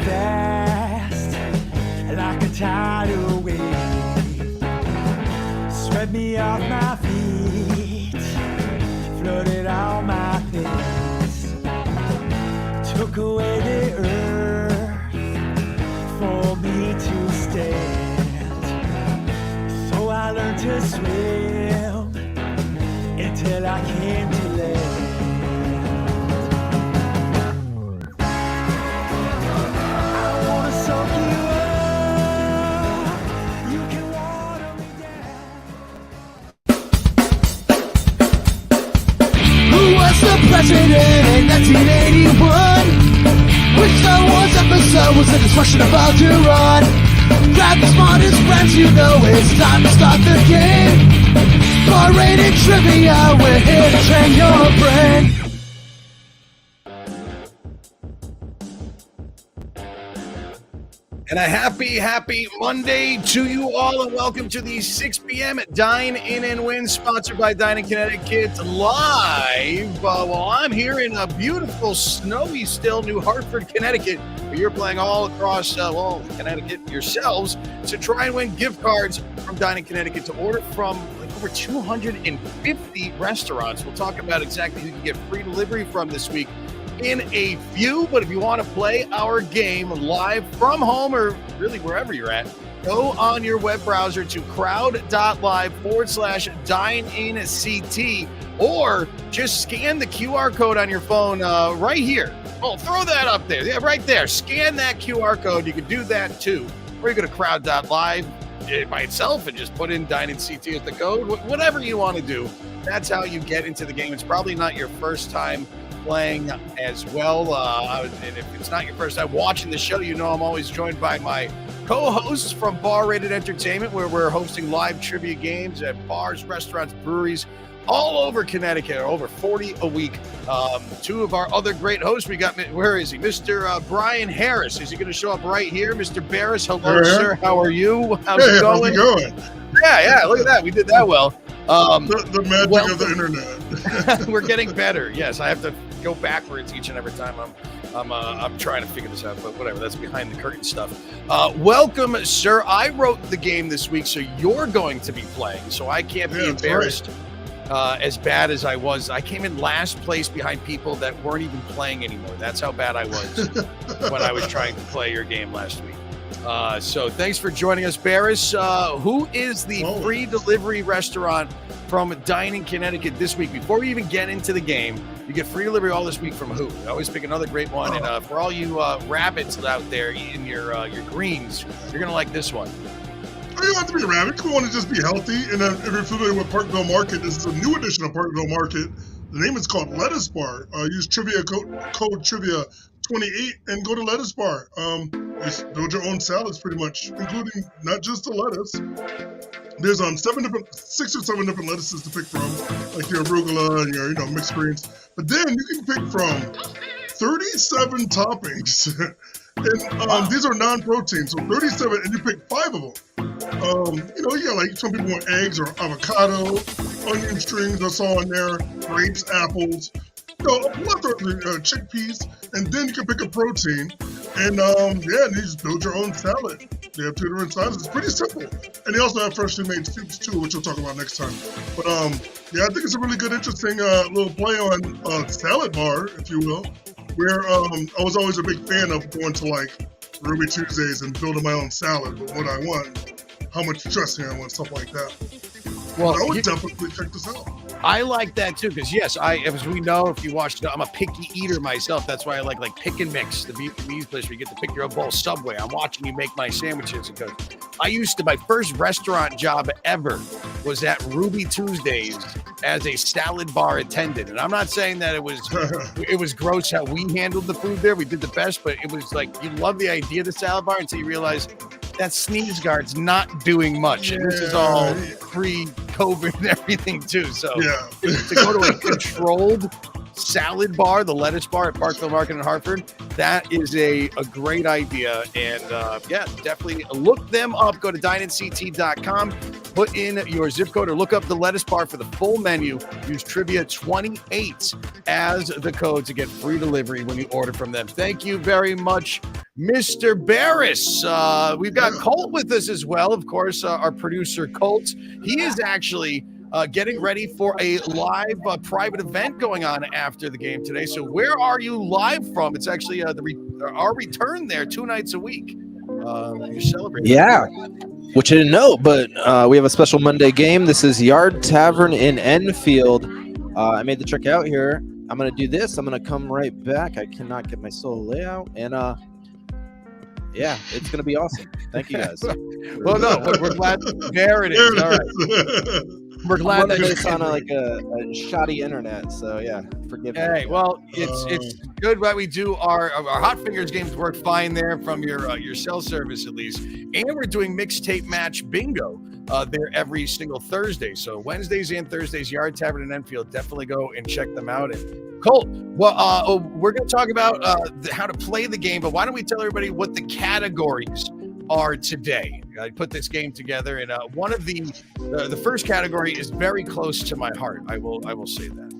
fast like a tidal wave. Swept me off my feet, flooded all my face, took away the earth for me to stand. So I learned to swim until I came to land. President in 1981. Which Star Wars episode was the discussion about to run? Grab the smartest friends, you know it's time to start the game. R-rated trivia, we're here to train your brain. And a happy Monday to you all, and welcome to the 6 p.m. Dine-In Win, sponsored by Dine-In Connecticut, live. Well, I'm here in a beautiful, snowy, still New Hartford, Connecticut, where you're playing all across, Connecticut yourselves to try and win gift cards from Dine-In Connecticut to order from over 250 restaurants. We'll talk about exactly who you can get free delivery from this week in a few, but if you want to play our game live from home or really wherever you're at, go on your web browser to crowd.live/DineInCT, or just scan the QR code on your phone right here. Oh, throw that up there. Yeah, right there. Scan that QR code. You can do that too. Or you go to crowd.live by itself and just put in DineInCT as the code. Whatever you want to do, that's how you get into the game. It's probably not your first time playing as well. And if it's not your first time watching the show, you know I'm always joined by my co-hosts from Bar Rated Entertainment, where we're hosting live trivia games at bars, restaurants, breweries all over Connecticut, over 40 a week. Two of our other great hosts, we got, where is he? Mr. Brian Harris. Is he going to show up right here? Mr. Barris, hello, sir. How are you? How's it going? How's it going? Yeah, look at that. We did that well. The magic of the internet. We're getting better. Yes, I have to go backwards each and every time I'm trying to figure this out, but whatever. That's behind the curtain stuff. Welcome, sir. I wrote the game this week, so you're going to be playing. So I can't be embarrassed as bad as I was. I came in last place behind people that weren't even playing anymore. That's how bad I was when I was trying to play your game last week. So thanks for joining us, Barris. Who is the free delivery restaurant from Dine-In Connecticut this week? Before we even get into the game, you get free delivery all this week from who? I always pick another great one. And for all you rabbits out there eating your greens, you're going to like this one. You don't have to be a rabbit. We want to just be healthy. And if you're familiar with Parkville Market, this is a new edition of Parkville Market. The name is called Lettuce Bar. Use trivia code trivia 28 and go to Lettuce Bar. Just build your own salads, pretty much, including not just the lettuce. There's 6 or 7 different lettuces to pick from, like your arugula and your mixed greens. But then you can pick from 37 toppings. And these are non-protein, so 37, and you pick 5 of them. You got like some people want eggs or avocado, onion strings, that's all in there, grapes, apples. A plethora of chickpeas, and then you can pick a protein, and you just build your own salad. They have 2 different salads. It's pretty simple, and they also have freshly made soups too, which we'll talk about next time. But I think it's a really good, interesting little play on salad bar, if you will. Where I was always a big fan of going to like Ruby Tuesdays and building my own salad, but what I want, how much dressing I want, stuff like that. Well, I would definitely check this out. I like that too, because yes, as we know, if you watched, I'm a picky eater myself. That's why I like Pick and Mix, the Vietnamese place where you get to pick your own bowl. Subway. I'm watching you make my sandwiches because my first restaurant job ever was at Ruby Tuesdays as a salad bar attendant. And I'm not saying that it was gross how we handled the food there. We did the best, but it was like you love the idea of the salad bar until you realize that sneeze guard's not doing much. And this is all pre-COVID and everything too. So to go to a controlled salad bar, the Lettuce Bar at Parkville Market in Hartford, that is a great idea. And definitely look them up. Go to dineinct.com, put in your zip code, or look up the Lettuce Bar for the full menu. Use trivia 28 as the code to get free delivery when you order from them. Thank you very much, Mr. Barris. We've got Colt with us as well. Of course, our producer, Colt. He is actually getting ready for a live private event going on after the game today. So where are you live from? It's actually our return there 2 nights a week. You're celebrating. Yeah, which I didn't know, but we have a special Monday game. This is Yard Tavern in Enfield. I made the trek out here. I'm going to do this. I'm going to come right back. I cannot get my solo layout. And yeah, it's going to be awesome. Thank you, guys. Well, no, we're glad. There it is. All right. We're glad that it's on a shoddy internet. So yeah, forgive me. Hey, well, it's good that we do our Hot Fingers games work fine there from your cell service at least, and we're doing mixtape match bingo there every single Thursday. So Wednesdays and Thursdays, Yard Tavern in Enfield. Definitely go and check them out. And Colt, well, we're going to talk about how to play the game, but why don't we tell everybody what the categories are today? I put this game together, and one of the first category is very close to my heart. I will say that.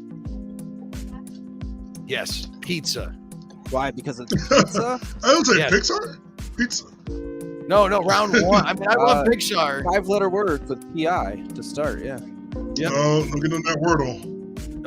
Yes, pizza. Why? Because it's pizza? I don't say Yes. Pixar. Pizza. No, round one. I mean, I love Pixar. 5-letter words with PI to start. Yeah. Yep. No, don't get on that Wordle.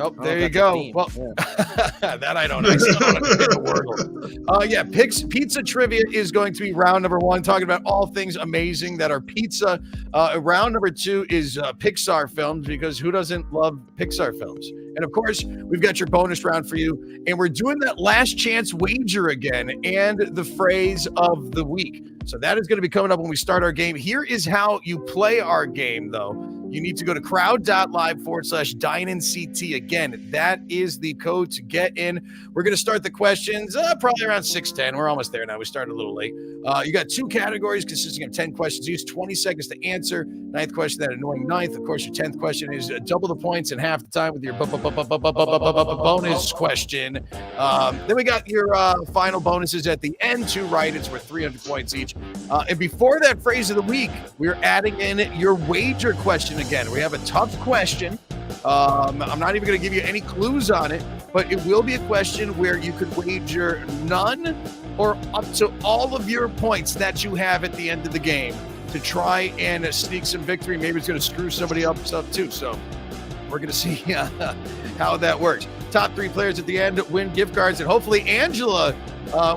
Oh, Oh, there you that's a go. theme. Well, Yeah. that I don't know. I still don't understand the word. Yeah, pizza trivia is going to be round number 1, talking about all things amazing that are pizza. Round number 2 is Pixar films, because who doesn't love Pixar films? And of course, we've got your bonus round for you. And we're doing that last chance wager again and the phrase of the week. So that is going to be coming up when we start our game. Here is how you play our game, though. You need to go to crowd.live/DineInCT. Again, that is the code to get in. We're going to start the questions probably around 6:10. We're almost there now. We started a little late. You got 2 categories consisting of 10 questions. Use 20 seconds to answer. 9th question, that annoying 9th. Of course, your 10th question is double the points in half the time with your bonus question. Then we got your final bonuses at the end. 2 right. It's worth 300 points each. And before that phrase of the week, we're adding in your wager question again. We have a tough question. I'm not even going to give you any clues on it, but it will be a question where you could wager none or up to all of your points that you have at the end of the game to try and sneak some victory. Maybe it's going to screw somebody else up too. So we're going to see how that works. Top 3 players at the end win gift cards, and hopefully Angela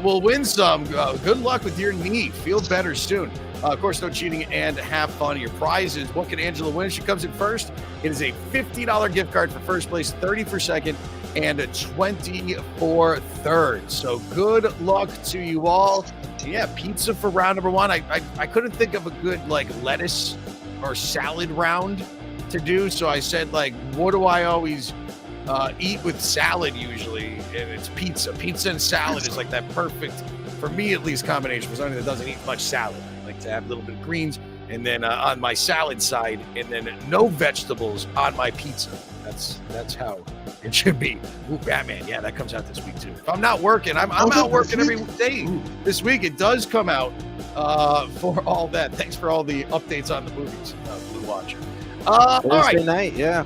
will win some. Good luck with your knee. Feel better soon. Of course, no cheating, and have fun. Your prizes. What can Angela win? She comes in first. It is a $50 gift card for first place, 30 for second, and a 20 for third. So good luck to you all. Yeah, pizza for round number 1. I couldn't think of a good lettuce or salad round to do, so I said what do I always eat with salad usually? And it's pizza. Pizza and salad is that perfect, for me at least, combination for somebody that doesn't eat much salad. I like to have a little bit of greens, and then on my salad side, and then no vegetables on my pizza. That's how it should be. Ooh, Batman. Yeah, that comes out this week too. If I'm not working, I'm out working every day. This week it does come out for all that. Thanks for all the updates on the movies, Blue Watcher. All right. Thursday night, yeah.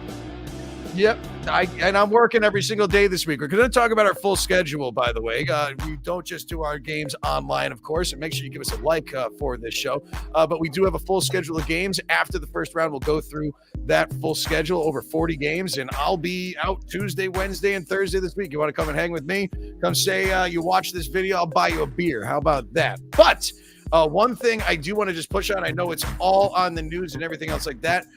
Yep. I'm working every single day this week. We're going to talk about our full schedule, by the way. We don't just do our games online, of course, and make sure you give us a like for this show. But we do have a full schedule of games. After the first round, we'll go through that full schedule, over 40 games, and I'll be out Tuesday, Wednesday, and Thursday this week. You want to come and hang with me? Come say you watch this video, I'll buy you a beer. How about that? But one thing I do want to just push on, I know it's all on the news and everything else like that.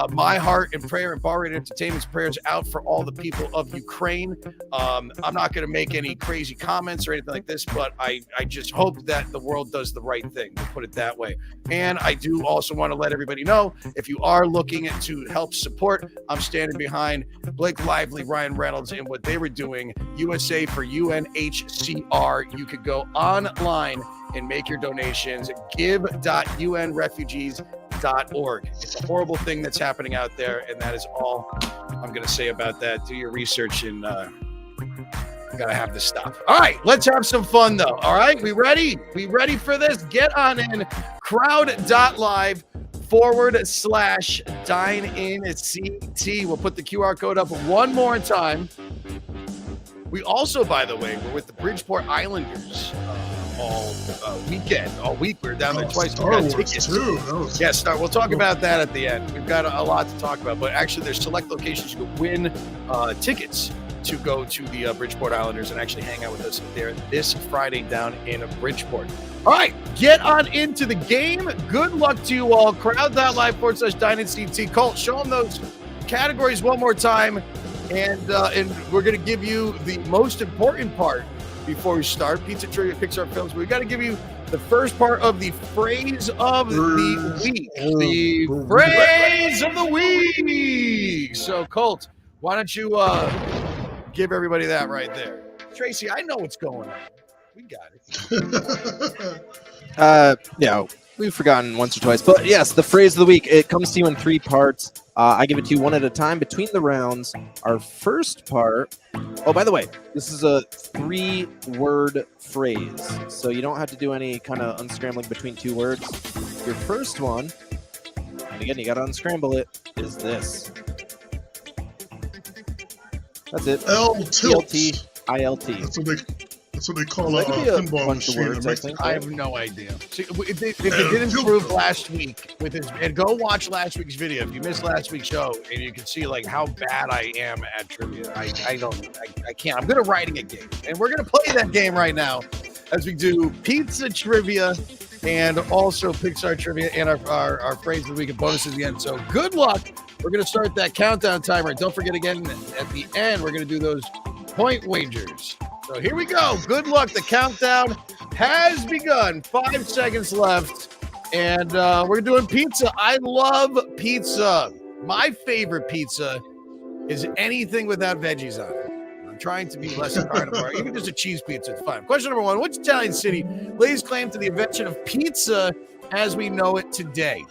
My heart and prayer and Bar Rate Entertainment's prayers out for all the people of Ukraine. I'm not going to make any crazy comments or anything like this, but I just hope that the world does the right thing, to put it that way. And I do also want to let everybody know, if you are looking to help support, I'm standing behind Blake Lively, Ryan Reynolds, and what they were doing, USA for UNHCR. You could go online and make your donations. give.unrefugees.org. It's a horrible thing that's happening out there, and that is all I'm going to say about that. Do your research, and gotta have this stuff. All right, let's have some fun though. All right, we ready? We ready for this? Get on in. crowd.live/DineInCT. We'll put the QR code up one more time. We also, by the way, we're with the Bridgeport Islanders. all weekend, all week. We were down there twice. Star We got Wars tickets. too. That was Yeah, we'll talk about that at the end. We've got a lot to talk about, but actually there's select locations you can win tickets to go to the Bridgeport Islanders and actually hang out with us there this Friday down in Bridgeport. All right, get on into the game. Good luck to you all. Crowd.live/Dine-In CT. Colt, show them those categories one more time, and we're going to give you the most important part before we start. Pizza Trivia, Pixar Films. We've got to give you the first part of the phrase of the week. The phrase of the week. So, Colt, why don't you give everybody that right there? Tracy, I know what's going on. We got it. Yeah, we've forgotten once or twice, but yes, the phrase of the week. It comes to you in 3 parts. I give it to you one at a time between the rounds. Our first part. Oh, by the way, this is a 3-word phrase, so you don't have to do any kind of unscrambling between 2 words. Your first one, and again, you got to unscramble it, is this. That's it. L-tilt. ILT. That's what they call a That could be a pinball bunch of machine. words, I think. I have no idea. See, if it didn't improve last week with his, and go watch last week's video if you missed last week's show, and you can see like how bad I am at trivia. I can't. I'm good at writing a game, and we're gonna play that game right now as we do pizza trivia and also Pixar trivia and our phrase of the week and bonuses at the end. So good luck. We're gonna start that countdown timer. Don't forget again at the end we're gonna do those point wagers. So here we go. Good luck. The countdown has begun. 5 seconds left. And we're doing pizza. I love pizza. My favorite pizza is anything without veggies on it. I'm trying to be less carnivore. Even just a cheese pizza, it's fine. Question number 1. Which Italian city lays claim to the invention of pizza as we know it today?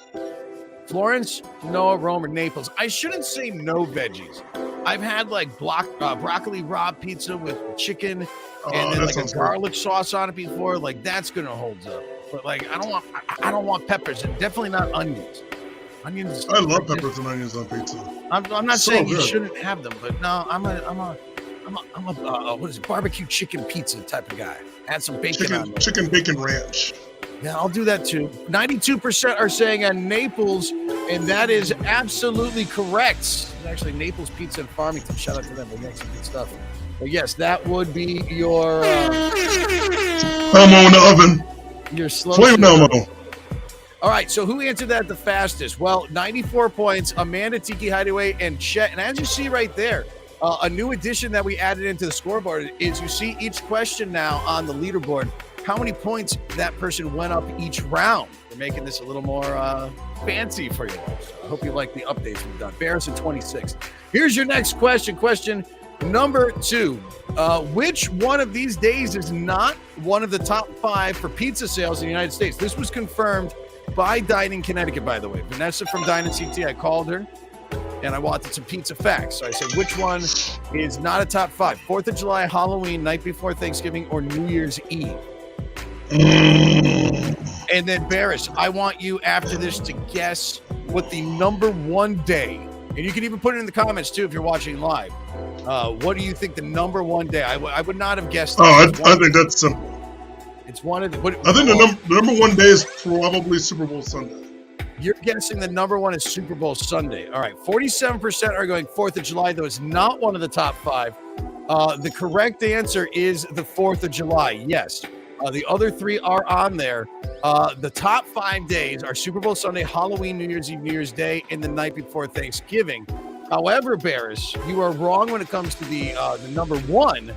Florence, Noah, Rome, or Naples? I shouldn't say no veggies. I've had like broccoli raw pizza with chicken and then like a garlic sauce on it before. Like that's gonna hold up. But like I don't want peppers and definitely not onions. Onions. I love peppers and onions on pizza. I'm not So saying good. you shouldn't have them, but no, I'm a what is it, barbecue chicken pizza type of guy. Add some bacon on there. Chicken bacon ranch. Yeah, I'll do that too. 92% are saying on Naples, and that is absolutely correct. It's actually Naples Pizza in Farmington. Shout out to them. They make some good stuff. But yes, that would be your Elmo in the oven. your slow. Flame Elmo. All right, so who answered that the fastest? Well, 94 points, Amanda, Tiki Hideaway, and Chet. And as you see right there, a new addition that we added into the scoreboard is you see each question now on the leaderboard, how many points that person went up each round. We're making this a little more fancy for you all. So I hope you like the updates we've done. Barris at 26. Here's your next question. Question number 2. Which one of these days is not one of the top 5 for pizza sales in the United States? This was confirmed by Dine-In Connecticut, by the way. Vanessa from Dine-In CT, I called her, and I wanted some pizza facts. So I said, which one is not a top 5? 4th of July, Halloween, night before Thanksgiving, or New Year's Eve? And then Barris, I want you after this to guess what the number 1 day, and you can even put it in the comments too if you're watching live. What do you think the number 1 day? I would not have guessed. I think that's simple. It's one of the. I think the number 1 day is probably Super Bowl Sunday. You're guessing the number 1 is Super Bowl Sunday. All right, 47% are going 4th of July, though it's not one of the top 5. The correct answer is the 4th of July. Yes. The other 3 are on there. The top 5 days are Super Bowl Sunday, Halloween, New Year's Eve, New Year's Day, and the night before Thanksgiving. However, Barris, you are wrong when it comes to the number 1.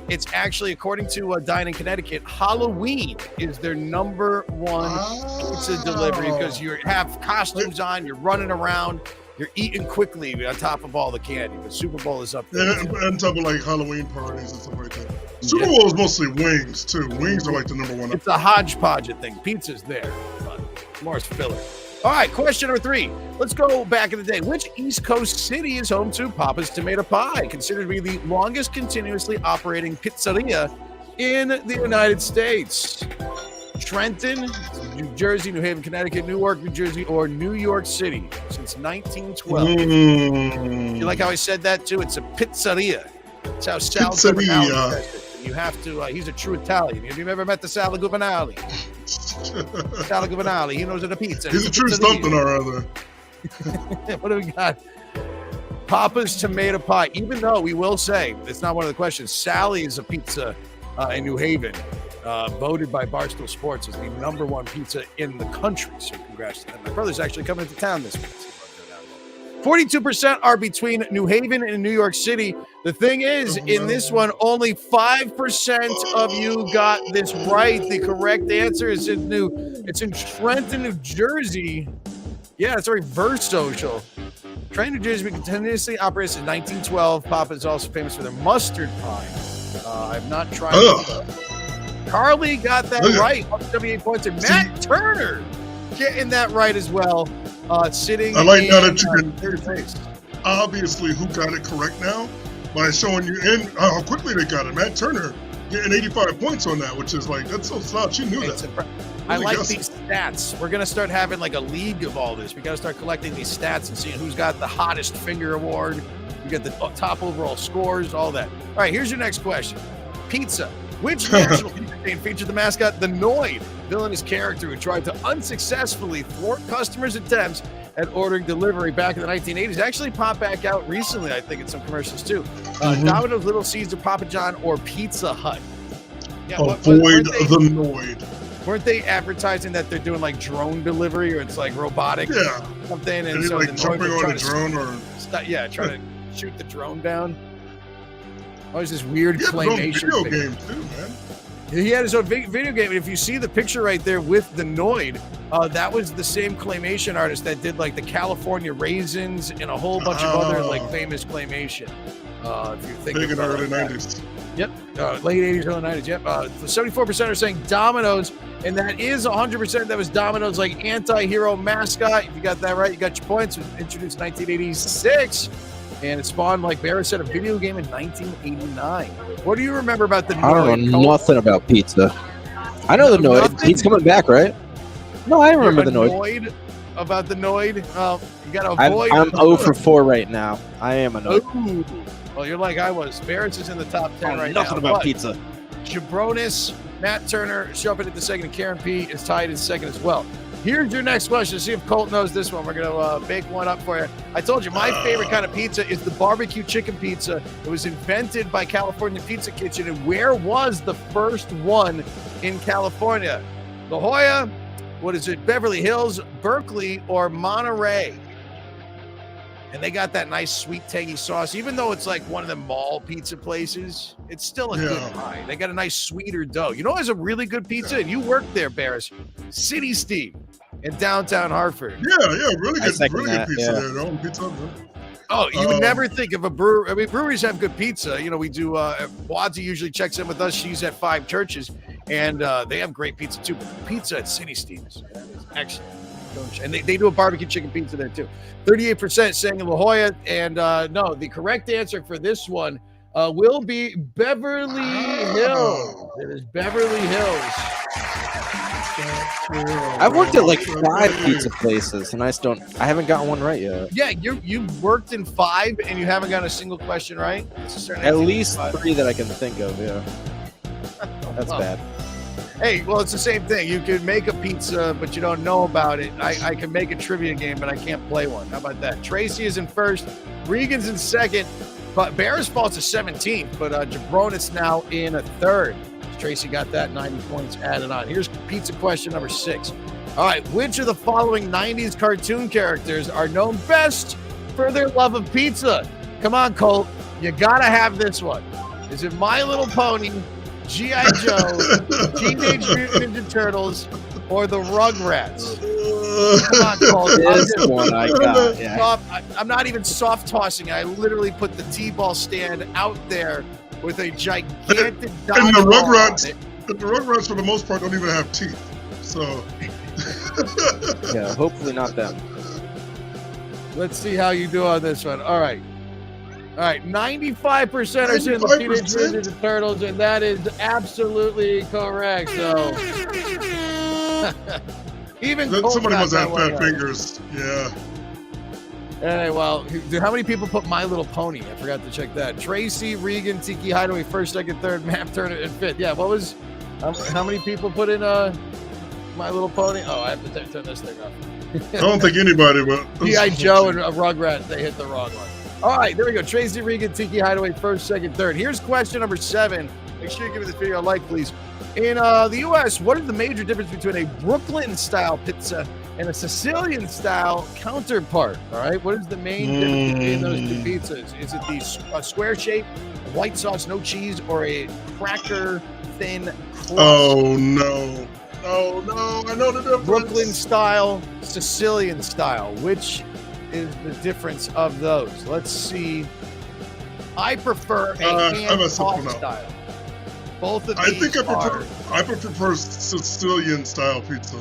It's actually, according to Dine-In Connecticut, Halloween is their number 1 pizza delivery because you have costumes on, you're running around, you're eating quickly on top of all the candy. But Super Bowl is up there. Yeah, and top of like Halloween parties and stuff like that. Super Bowl is mostly wings too. Wings are like the number 1. It's a hodgepodge of thing. Pizza's there, but more is filler. All right, question number 3. Let's go back in the day. Which East Coast city is home to Papa's Tomato Pie, considered to be the longest continuously operating pizzeria in the United States? Trenton, New Jersey, New Haven, Connecticut, Newark, New Jersey, or New York City since 1912. You like how I said that too? It's a pizzeria. That's how Sal Pizzeria. You have to. He's a true Italian. Have you ever met the Sala Governale? Sala Governale. He knows what a pizza. He's a true something or other. What do we got? Papa's tomato pie. Even though we will say it's not one of the questions, Sally's a pizza in New Haven, voted by Barstool Sports as the #1 pizza in the country. So congrats to them. My brother's actually coming into town this week. 42% are between New Haven and New York City. The thing is, in this one, only 5% of you got this right. The correct answer is it's in Trenton, New Jersey. Yeah, it's a reverse social. Trenton, New Jersey continuously operates in 1912. Papa is also famous for their mustard pie. I've not tried it. Carly got that right. 78 points. And Matt Turner getting that right as well. Sitting I like now that you third place. Obviously who got it correct now by showing you and how quickly they got it. Matt Turner getting 85 points on that, which is like, that's so slouch. You knew that. I like these stats. We're going to start having like a league of all this. We got to start collecting these stats and seeing who's got the hottest finger award. We got the top overall scores, all that. All right, here's your next question. Pizza. Which national pizza chain featured the mascot, the Noid? Villainous character who tried to unsuccessfully thwart customers' attempts at ordering delivery back in the 1980s. Actually popped back out recently, I think, in some commercials too. Domino's, Little Caesar, Papa John, or Pizza Hut. Yeah, Avoid the Noid. Weren't they advertising that they're doing like drone delivery or it's like robotic something? And so like jumping on a drone or trying to shoot the drone down. Always this weird claymation video game too, man. He had his own video game. And if you see the picture right there with the Noid, that was the same claymation artist that did like the California Raisins and a whole bunch of other like famous claymation. If you think big in the early like 90s. Yep, late 80s, early 90s. Yep, 74% are saying Domino's, and that is 100%. That was Domino's like anti-hero mascot. If you got that right, you got your points. It was introduced in 1986. And it spawned, like Barrett said, a video game in 1989. What do you remember about the Noid? I don't know nothing about pizza. I know the Noid. He's coming back, right? No, I remember the Noid. About the Noid? You got to avoid. I'm 0 for 4 right now. I am a Noid. Ooh. Well, you're like I was. Barrett's is in the top 10 right now. Nothing about pizza. Jabronis, Matt Turner, jumping at the second, and Karen P. is tied in second as well. Here's your next question. See if Colt knows this one. We're going to make one up for you. I told you my favorite kind of pizza is the barbecue chicken pizza. It was invented by California Pizza Kitchen. And where was the first one in California? La Jolla, Beverly Hills, Berkeley, or Monterey? And they got that nice sweet tangy sauce. Even though it's like one of the mall pizza places, it's still a good pie. They got a nice sweeter dough. You know, it's a really good pizza, and you worked there, Barris. City Steve in downtown Hartford. Yeah, really good pizza there. Their own pizza. Oh, you would never think of a brewery. I mean, breweries have good pizza. You know, we do. Wadzi usually checks in with us. She's at 5 Churches, and they have great pizza too. But the pizza at City Steve is excellent. And they do a barbecue chicken pizza there too. 38% saying La Jolla, and no, the correct answer for this one will be Beverly Hills. It is Beverly Hills. I've worked at like 5 pizza places, and I haven't gotten one right yet. Yeah, you've worked in 5, and you haven't gotten a single question right. At least 3 that I can think of. Yeah, that's bad. Hey, well, it's the same thing. You can make a pizza, but you don't know about it. I can make a trivia game, but I can't play one. How about that? Tracy is in first. Regan's in second. But Barris falls to 17th, but Jabronis now in a third. Tracy got that 90 points added on. Here's pizza question number 6. All right, which of the following 90s cartoon characters are known best for their love of pizza? Come on, Colt. You got to have this one. Is it My Little Pony, G.I. Joe, Teenage Mutant Ninja Turtles, or the Rugrats? Come on, Colt. This one I got. Yeah. I'm not even soft tossing. I literally put the T-ball stand out there with a gigantic dodgeball. And the Rugrats, for the most part, don't even have teeth. So, yeah, hopefully not them. Let's see how you do on this one. All right. 95% are saying the Teenage Mutant Ninja Turtles, and that is absolutely correct. So, even somebody must have fat fingers. Yeah. Hey, well, how many people put My Little Pony? I forgot to check that. Tracy, Regan, Tiki Hideaway, first, second, third, Map, Turner, and fifth. Yeah, what was? How many people put in My Little Pony? Oh, I have to turn this thing off. I don't think anybody will. G.I. Joe and Rugrat, they hit the wrong one. All right, there we go. Tracy, Regan, Tiki Hideaway, first, second, third. Here's question number 7. Make sure you give this video a like, please. In the U.S., what is the major difference between a Brooklyn-style pizza and a Sicilian-style counterpart? All right, what is the main difference between those two pizzas? Is it the square shape, white sauce, no cheese, or a cracker-thin crust? Oh, no. Oh, no. I know the difference. Brooklyn-style, Sicilian-style. Which is the difference of those? Let's see. I prefer a hand-tossed style. Both of these I prefer Sicilian style pizza.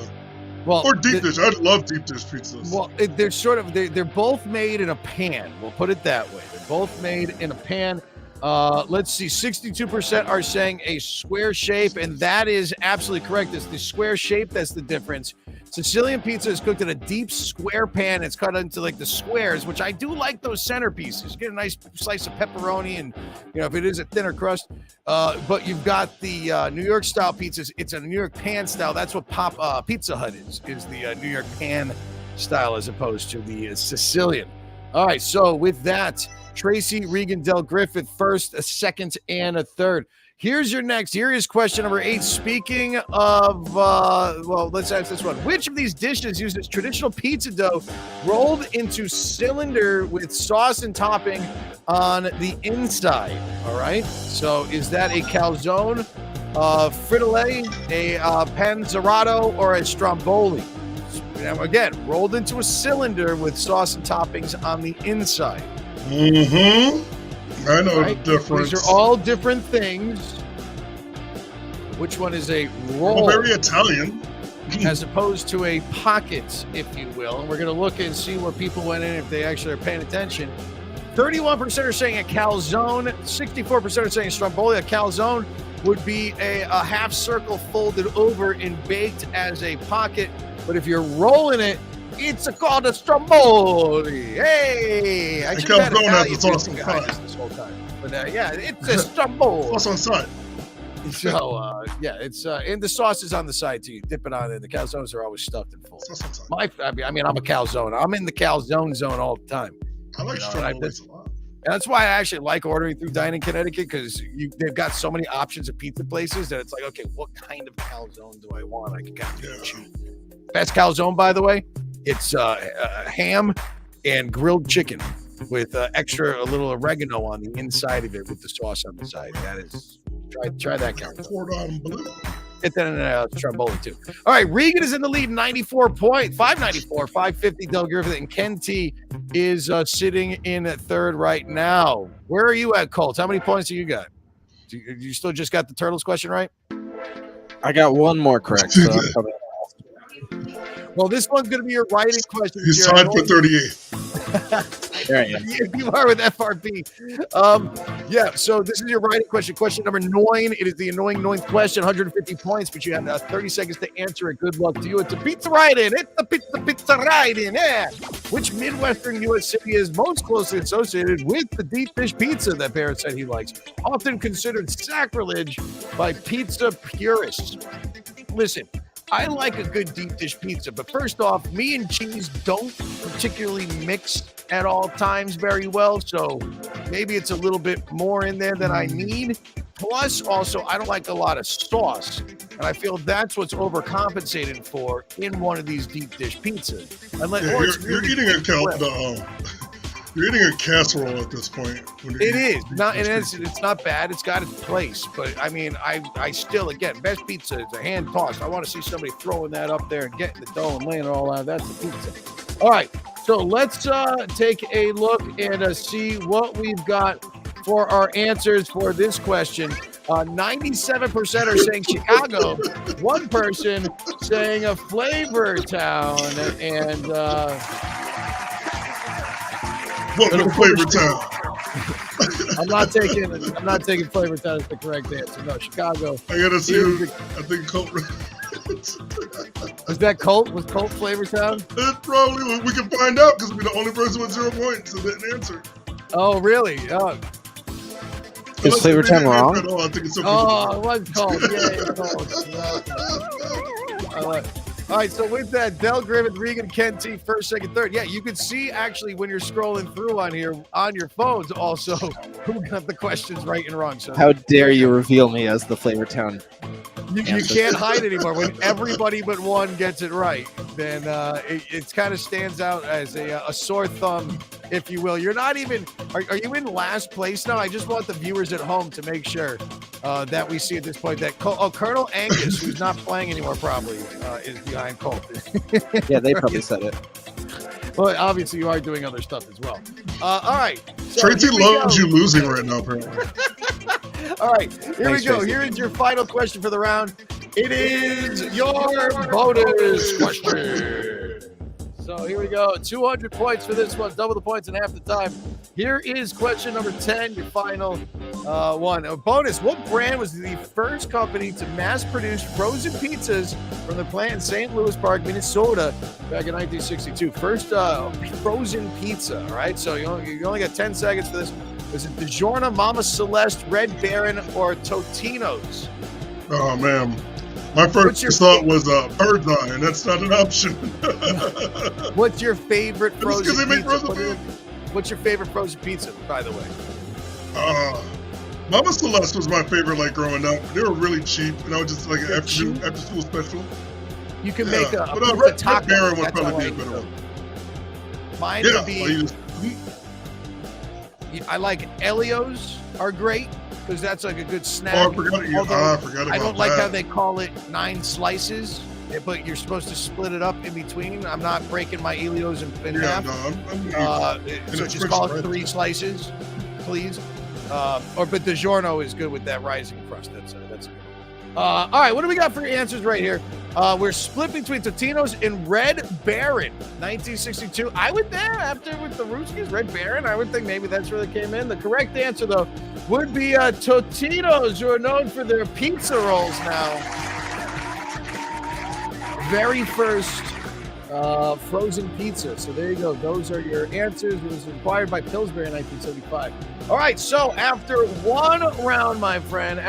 Well, or deep dish. I love deep dish pizzas. Well, they're both made in a pan. We'll put it that way. They're both made in a pan. Let's see. 62% are saying a square shape, and that is absolutely correct. It's the square shape that's the difference. Sicilian pizza is cooked in a deep square pan. It's cut into like the squares, which I do like those centerpieces. Get a nice slice of pepperoni, and if it is a thinner crust. But you've got the New York style pizzas. It's a New York pan style. That's what Pizza Hut is the New York pan style as opposed to the Sicilian. All right, so with that, Tracy, Regan, Del Griffith, first, a second, and a third. Here is question number 8. Speaking of, let's ask this one. Which of these dishes uses traditional pizza dough rolled into cylinder with sauce and topping on the inside? All right. So is that a calzone, frittelle, a panzerato, or a stromboli? Now, again, rolled into a cylinder with sauce and toppings on the inside. Mm-hmm. I know the difference. These are all different things. Which one is a roll? Well, very Italian. As opposed to a pocket, if you will. And we're going to look and see where people went in if they actually are paying attention. 31% are saying a calzone. 64% are saying a stromboli. A calzone would be a half circle folded over and baked as a pocket. But if you're rolling it, it's called a stromboli. Hey! I should have had the sauce on side this whole time. But it's a stromboli. Sauce on side. So, it's and the sauce is on the side too. You dip it on it. The calzones are always stuffed and full. I'm a calzone. I'm in the calzone zone all the time. I like strombolis a lot. And that's why I actually like ordering through Dine-In Connecticut, because they've got so many options of pizza places that it's like, okay, what kind of calzone do I want? I can kind of choose. Best calzone, by the way, it's ham and grilled chicken with a little oregano on the inside of it with the sauce on the side. That is, try that calzone. Get that in Stromboli too. All right, Regan is in the lead, 594, 550. Del Griffith, and Ken T is sitting in at third right now. Where are you at, Colt? How many points do you got? Do you still just got the Turtles question right? I got one more correct. So I'm coming. Well, this one's going to be your writing question. He's tied for 38. There you are with FRP. So this is your writing question. Question number 9. It is the annoying ninth question, 150 points, but you have 30 seconds to answer it. Good luck to you. It's a pizza writing. It's the pizza writing. Yeah. Which Midwestern U.S. city is most closely associated with the deep dish pizza that Barrett said he likes? Often considered sacrilege by pizza purists. Listen, I like a good deep dish pizza, but first off, me and cheese don't particularly mix at all times very well, so maybe it's a little bit more in there than I need. Plus, also, I don't like a lot of sauce, and I feel that's what's overcompensated for in one of these deep dish pizzas. You're eating a casserole at this point. It is not, and it's not bad. It's got its place, but I mean, I still, again, best pizza is a hand toss. I want to see somebody throwing that up there and getting the dough and laying it all out. That's the pizza. All right, so let's take a look and see what we've got for our answers for this question. 97% are saying Chicago. One person saying a flavor town, and welcome to Flavor Town. I'm not taking Flavor Town as the correct answer. No, Chicago. I gotta see. I think Colt. Was that Colt? Was Colt Flavortown? It probably we can find out because we're the only person with 0 points that didn't answer. Oh, really? Oh. Is Flavortown wrong? I think it's It was Colt. Yeah, Colt. All right, so with that, Del Griffith, Regan, Ken T, first, second, third. Yeah, you can see actually when you're scrolling through on here on your phones also who got the questions right and wrong. So how dare you reveal me as the Flavortown? You can't hide anymore. When everybody but one gets it right, then it kind of stands out as a sore thumb, if you will. You're not even – are you in last place now? I just want the viewers at home to make sure that we see at this point that Colonel Angus, who's not playing anymore probably, is behind Colt. Yeah, they probably said it. Well, obviously you are doing other stuff as well. All right. So Tracy loves you losing right now, apparently. All right, here we go. Tracy. Here is your final question for the round. It is your bonus question. So here we go. 200 points for this one. Double the points in half the time. Here is question number 10, your final one. A bonus. What brand was the first company to mass produce frozen pizzas from the plant in St. Louis Park, Minnesota, back in 1962? First frozen pizza, all right? So you only got 10 seconds for this. Was it DiGiorno, Mama Celeste, Red Baron, or Totino's? Oh, man. My first thought was Bird's Eye, and that's not an option. What's your favorite frozen Because they make pizza? frozen pizza. What's your favorite frozen pizza, by the way? Mama Celeste was my favorite, like, growing up. They were really cheap, and I was just, like, an after-school special. You can make a but Red Red Baron would probably be a better one. Mine would be... I like Elio's are great because that's like a good snack. Oh, I forgot about I don't like that. how they call it 9 slices, but you're supposed to split it up in between. I'm not breaking my Elio's in half. So just call it 3 slices, please. But DiGiorno is good with that rising crust. That's good. All right, what do we got for answers right here? We're split between Totino's and Red Baron, 1962. I would after with the Rooskies, Red Baron, I would think maybe that's where they came in. The correct answer, though, would be Totino's, who are known for their pizza rolls now. Very first frozen pizza. So there you go. Those are your answers. It was acquired by Pillsbury in 1975. All right, so after one round, my friend,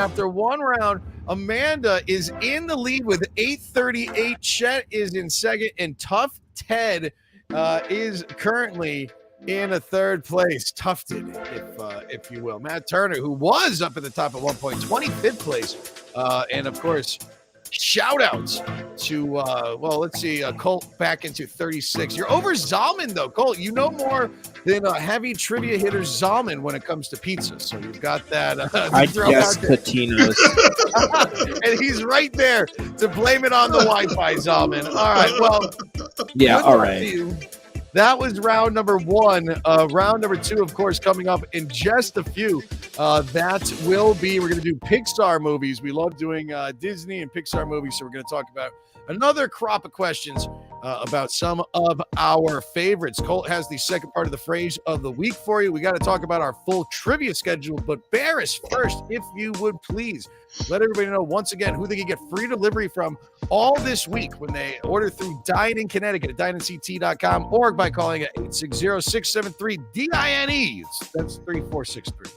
Amanda is in the lead with 838. Chet is in second, and Tough Ted is currently in a third place. Tufted, if you will. Matt Turner, who was up at the top at one point, 25th place. And, of course, shout-outs to, let's see, Colt back into 36. You're over Zalman, though. Colt, you know more than a heavy trivia hitter Zalman when it comes to pizza. So you've got that. I guess Patino's. And he's right there to blame it on the Wi-Fi, Zalman. All right, well. Yeah, all right. That was round number 1. Round number 2, of course, coming up in just a few. That will be, we're going to do Pixar movies. We love doing Disney and Pixar movies, so we're going to talk about another crop of questions about some of our favorites. Colt has the second part of the phrase of the week for you. We got to talk about our full trivia schedule, but Barris first, if you would please. Let everybody know once again who they can get free delivery from all this week when they order through Dine-In Connecticut at dineinct.com or by calling at 860-673-DINE. That's 3463.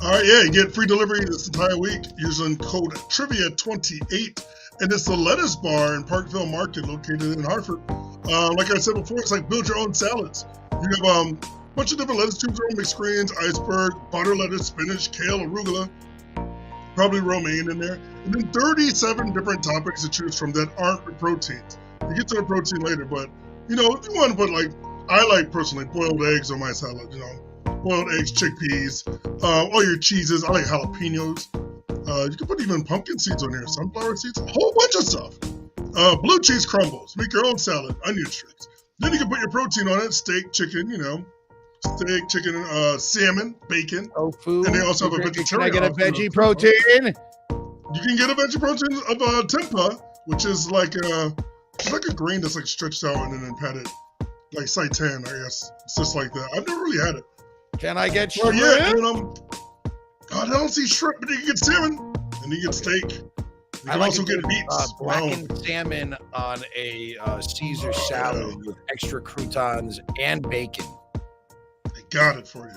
All right, yeah, you get free delivery this entire week using code TRIVIA28. And it's the Lettuce Bar in Parkville Market located in Hartford. Like I said before, it's like build your own salads. You have a bunch of different lettuce, choose your own mixed greens, iceberg, butter lettuce, spinach, kale, arugula, probably romaine in there. And then 37 different topics to choose from that aren't proteins. You get to the protein later, but, if you want to put, I like personally boiled eggs on my salad, boiled eggs, chickpeas, all your cheeses. I like jalapenos. You can put even pumpkin seeds on here, sunflower seeds, a whole bunch of stuff. Blue cheese crumbles, make your own salad, onion strips. Then you can put your protein on it, steak, chicken, salmon, bacon. Tofu. And they also have a vegetarian. Can I get a veggie protein? You can get a veggie protein of tempeh, which is like a grain that's like stretched out and then patted, like seitan, I guess. It's just like that. I've never really had it. Can I get shrimp? Yeah, and I don't see shrimp, but you can get salmon, and you get steak, You can also get meats. Blackened salmon on a Caesar salad with extra croutons and bacon. They got it for you.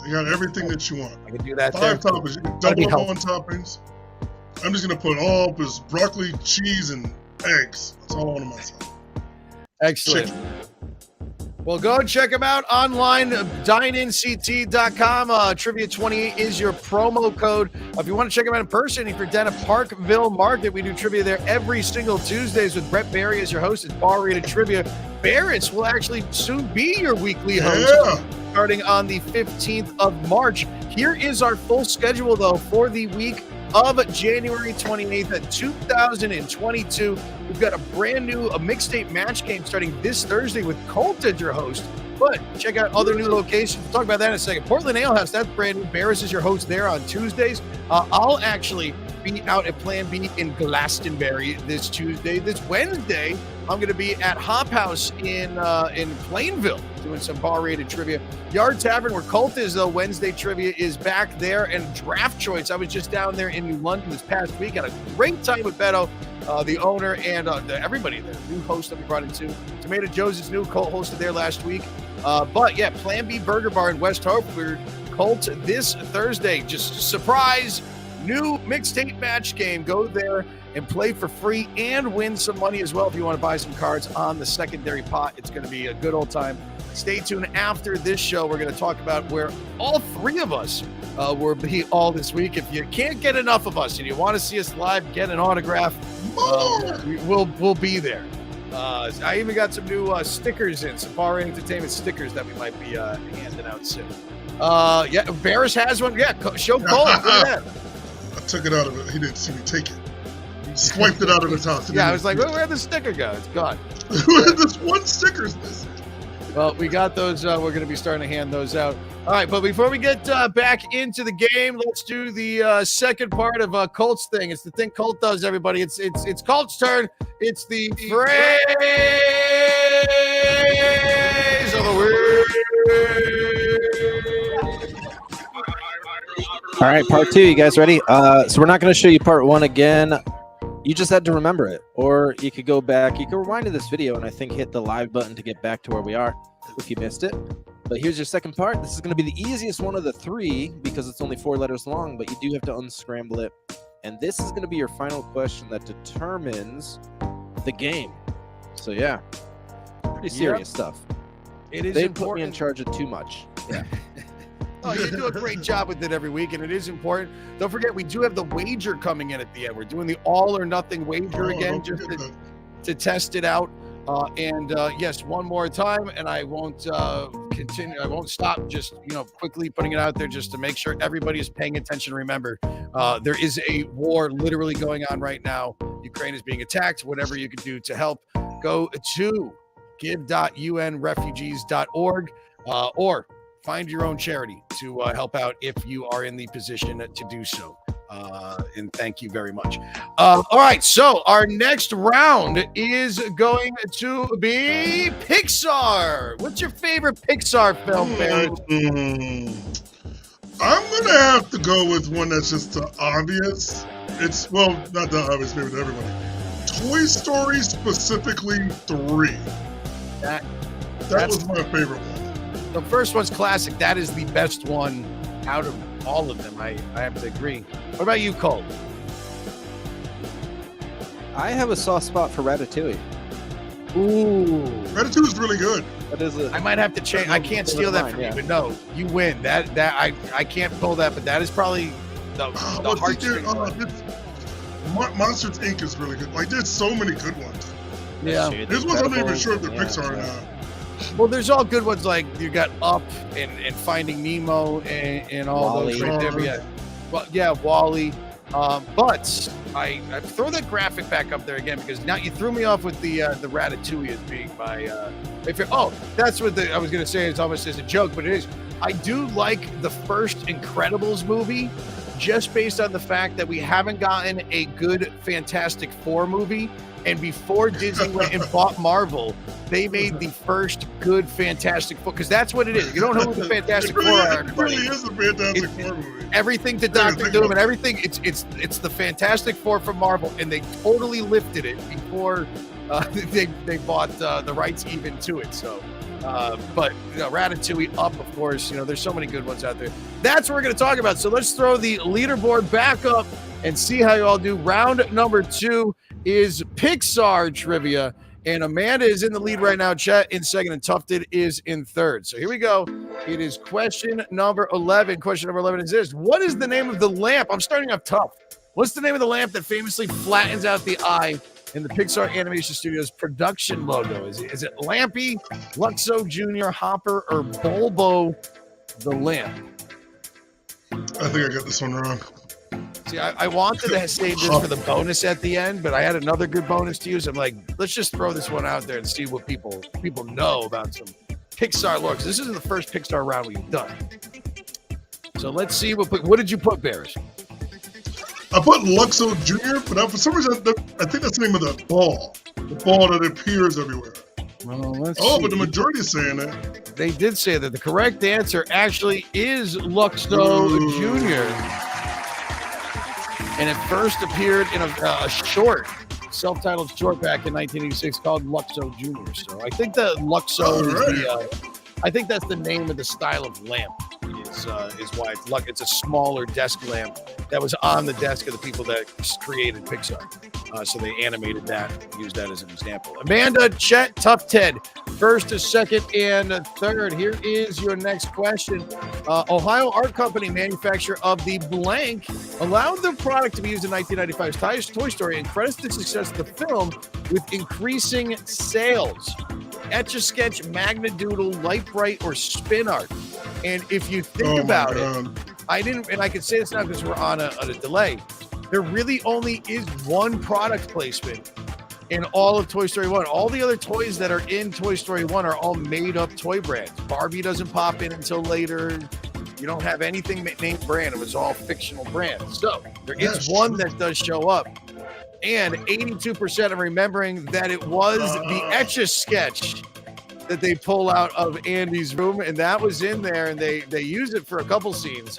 They got everything that you want. I can do that. 5 toppings. You can double up on toppings. I'm just gonna put all this broccoli, cheese, and eggs. That's all on my side. Excellent. Chicken. Well, go and check them out online, dineinct.com. Trivia 28 is your promo code. If you want to check them out in person, if you're down at Parkville Market, we do trivia there every single Tuesdays with Brett Barry as your host. It's Bar Rated Trivia. Barrett's will actually soon be your weekly host, starting on the 15th of March. Here is our full schedule, though, for the week of January 28th, 2022. We've got a brand new mixtape match game starting this Thursday with Colt as your host. But check out other new locations. We'll talk about that in a second. Portland Ale House, that's brand new. Barris is your host there on Tuesdays. I'll actually be out at Plan B in Glastonbury this Tuesday. This Wednesday, I'm going to be at Hop House in Plainville doing some bar-rated trivia. Yard Tavern, where Colt is, though, Wednesday trivia is back there. And Draft Choice, I was just down there in New London this past week. Had a great time with Beto, the owner, and everybody there. New host that we brought in too. Tomato Joe's is new. Colt hosted there last week. But yeah, Plan B Burger Bar in West Hartford. Colt this Thursday. Just surprise new mixtape match game. Go there and play for free and win some money as well if you want to buy some cards on the secondary pot. It's going to be a good old time. Stay tuned after this show. We're going to talk about where all three of us will be all this week. If you can't get enough of us and you want to see us live, get an autograph, we'll be there. I even got some new stickers in, some Bar Entertainment stickers that we might be handing out soon. Yeah, Barris has one. Yeah, show Cole. I took it out of it. He didn't see me take it. He swiped it out of his house. Yeah, I was like, where'd the sticker go? It's gone. This one sticker's missing. Well, we got those. We're going to be starting to hand those out. All right, but before we get back into the game, let's do the second part of Colt's thing. It's the thing Colt does, everybody. It's Colt's turn. It's the phrase of the week. All right, part 2. You guys ready? So we're not going to show you part 1 again. You just had to remember it, or you could go back. You can rewind to this video and I think hit the live button to get back to where we are if you missed it. But here's your second part. This is going to be the easiest one of the 3 because it's only 4 letters long, but you do have to unscramble it. And this is going to be your final question that determines the game. So yeah, pretty serious stuff. It is They important. put me in charge of too much. Yeah. Oh, you do a great job with it every week, and it is important. Don't forget, we do have the wager coming in at the end. We're doing the all or nothing wager again, just to test it out. Yes, one more time, and I won't continue. I won't stop. Just quickly putting it out there, just to make sure everybody is paying attention. Remember, there is a war literally going on right now. Ukraine is being attacked. Whatever you can do to help, go to give.unrefugees.org or find your own charity to help out if you are in the position to do so. And thank you very much. All right, so our next round is going to be Pixar. What's your favorite Pixar film, Barrett? I'm going to have to go with one that's just obvious. It's, well, not the obvious favorite to everybody. Toy Story, specifically 3. That was my favorite one. The first one's classic. That is the best one out of all of them. I have to agree. What about you, Cole? I have a soft spot for Ratatouille. Ooh. Ratatouille is really good. That is I might have to change. I can't steal that from you, but no, you win. That I can't pull that, but that is probably the heartstring. Monsters Inc. is really good. Like, there's so many good ones. Yeah. This one's not even sure if they're Pixar or not. Well, there's all good ones, like you got Up and Finding Nemo and all Wall-E. those right there. Yeah. Well, yeah, Wall-E. But I throw that graphic back up there again because now you threw me off with the Ratatouille as being my that's what I was gonna say. It's almost as a joke, but it is. I do like the first Incredibles movie, just based on the fact that we haven't gotten a good Fantastic Four movie. And before Disney went and bought Marvel, they made the first good Fantastic Four, because that's what it is. You don't know who the Fantastic Four are. It really is the Fantastic Four movie. Everything to Doctor Doom and everything, it's the Fantastic Four from Marvel, and they totally lifted it before they bought the rights even to it. So, but Ratatouille up, of course. There's so many good ones out there. That's what we're going to talk about. So let's throw the leaderboard back up and see how you all do. Round number 2 is Pixar trivia, and Amanda is in the lead right now. Chet in second, and Tufted is in third. So here we go. It is question number 11. Question number 11 is this: what is the name of the lamp? I'm starting off tough. What's the name of the lamp that famously flattens out the eye in the Pixar Animation Studios production logo? Is it Lampy, Luxo Jr., Hopper, or Bulbo the lamp? I think I got this one wrong. See, I wanted to save this for the bonus at the end, but I had another good bonus to use. I'm like, let's just throw this one out there and see what people know about some Pixar lore, because this isn't the first Pixar round we've done. So let's see what did you put, Bears? I put Luxo Jr., but for some reason, I think that's the name of the ball that appears everywhere. Well, let's see. But the majority is saying that. They did say that. The correct answer actually is Luxo Jr., and it first appeared in a short, self-titled short back in 1986 called Luxo Jr. So I think that Luxo is I think that's the name of the style of lamp. Is why it's a smaller desk lamp that was on the desk of the people that created Pixar. So they animated that, used that as an example. Amanda, Chet, Tough Ted, first, second, and third. Here is your next question. Ohio Art Company, manufacturer of the blank, allowed the product to be used in 1995's Toy Story and credits the success of the film with increasing sales. Etch-a-Sketch, Magnadoodle, Light Bright, or Spin Art. And if you think about it, I can say this now because we're on a delay. There really only is one product placement in all of Toy Story 1. All the other toys that are in Toy Story 1 are all made-up toy brands. Barbie doesn't pop in until later. You don't have anything named brand. It was all fictional brands. So there is one that does show up. And 82% are remembering that it was the Etch-a-Sketch that they pull out of Andy's room, and that was in there, and they use it for a couple scenes.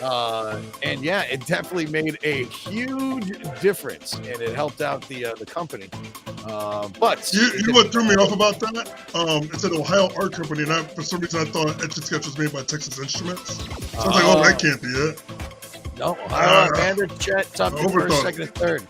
And yeah, it definitely made a huge difference, and it helped out the company. But you know what threw me off about that? It's an Ohio Art Company, and for some reason I thought Etch-a-Sketch was made by Texas Instruments. So I was like, that can't be it. No, Ohio, Amanda, Chet, top two, first, second, and third.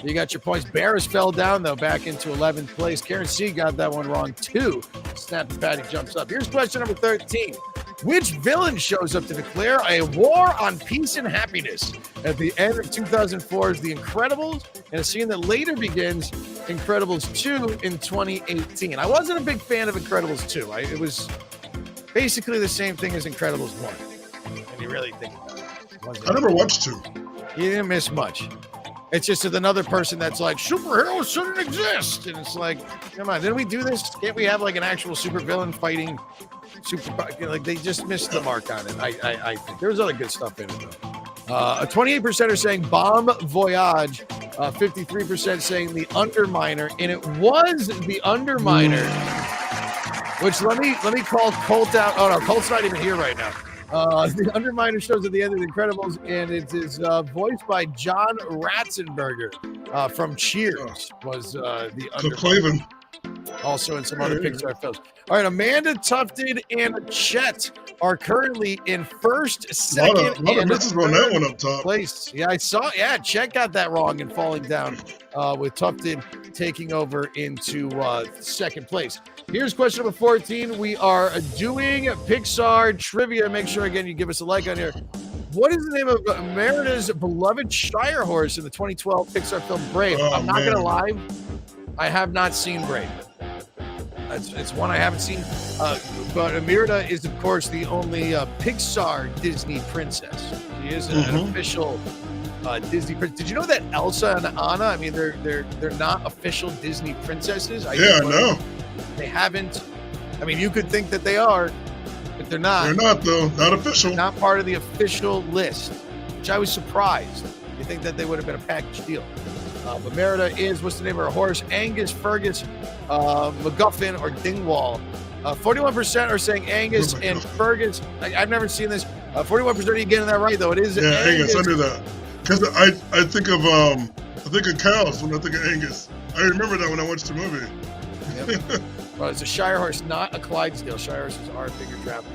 You got your points. Barris fell down, though, back into 11th place. Karen C got that one wrong, too. Snappy Patty jumps up. Here's question number 13. Which villain shows up to declare a war on peace and happiness at the end of 2004's The Incredibles, and a scene that later begins Incredibles 2 in 2018? I wasn't a big fan of Incredibles 2. It was basically the same thing as Incredibles 1. And you really think about it. I never watched 2. You didn't miss much. It's just another person that's like, superheroes shouldn't exist. And it's like, come on, didn't we do this? Can't we have like an actual supervillain fighting like they just missed the mark on it. I think there was other good stuff in it though. 28% are saying Bomb Voyage, 53% saying The Underminer, and it was The Underminer, which let me call Colt out. Oh no, Colt's not even here right now. The Underminer shows at the end of The Incredibles, and it is voiced by John Ratzenberger from Cheers. Was the Underminer. Also in some other Pixar films. All right, Amanda, Tufted, and Chet are currently in first, second, and third place. Yeah, I saw. Yeah, Chet got that wrong and falling down with Tufted taking over into second place. Here's question number 14. We are doing Pixar trivia. Make sure, again, you give us a like on here. What is the name of Merida's beloved Shire horse in the 2012 Pixar film Brave? I'm not going to lie. I have not seen Brave. It's one I haven't seen. But Merida is, of course, the only Pixar Disney princess. She is an official Disney princess. Did you know that Elsa and Anna, I mean, they're not official Disney princesses? I know. They haven't. I mean, you could think that they are, but they're not. They're not, though. Not official. Not part of the official list, which I was surprised. You think that they would have been a package deal. But Merida is, what's the name of her horse? Angus, Fergus, MacGuffin, or Dingwall. 41% are saying Angus and Fergus. I've never seen this. 41% are you getting that right though? It is Angus. I knew that because I think of cows when I think of Angus. I remember that when I watched the movie. Yep. Well, it's a Shire horse, not a Clydesdale. Shire horses are bigger draft.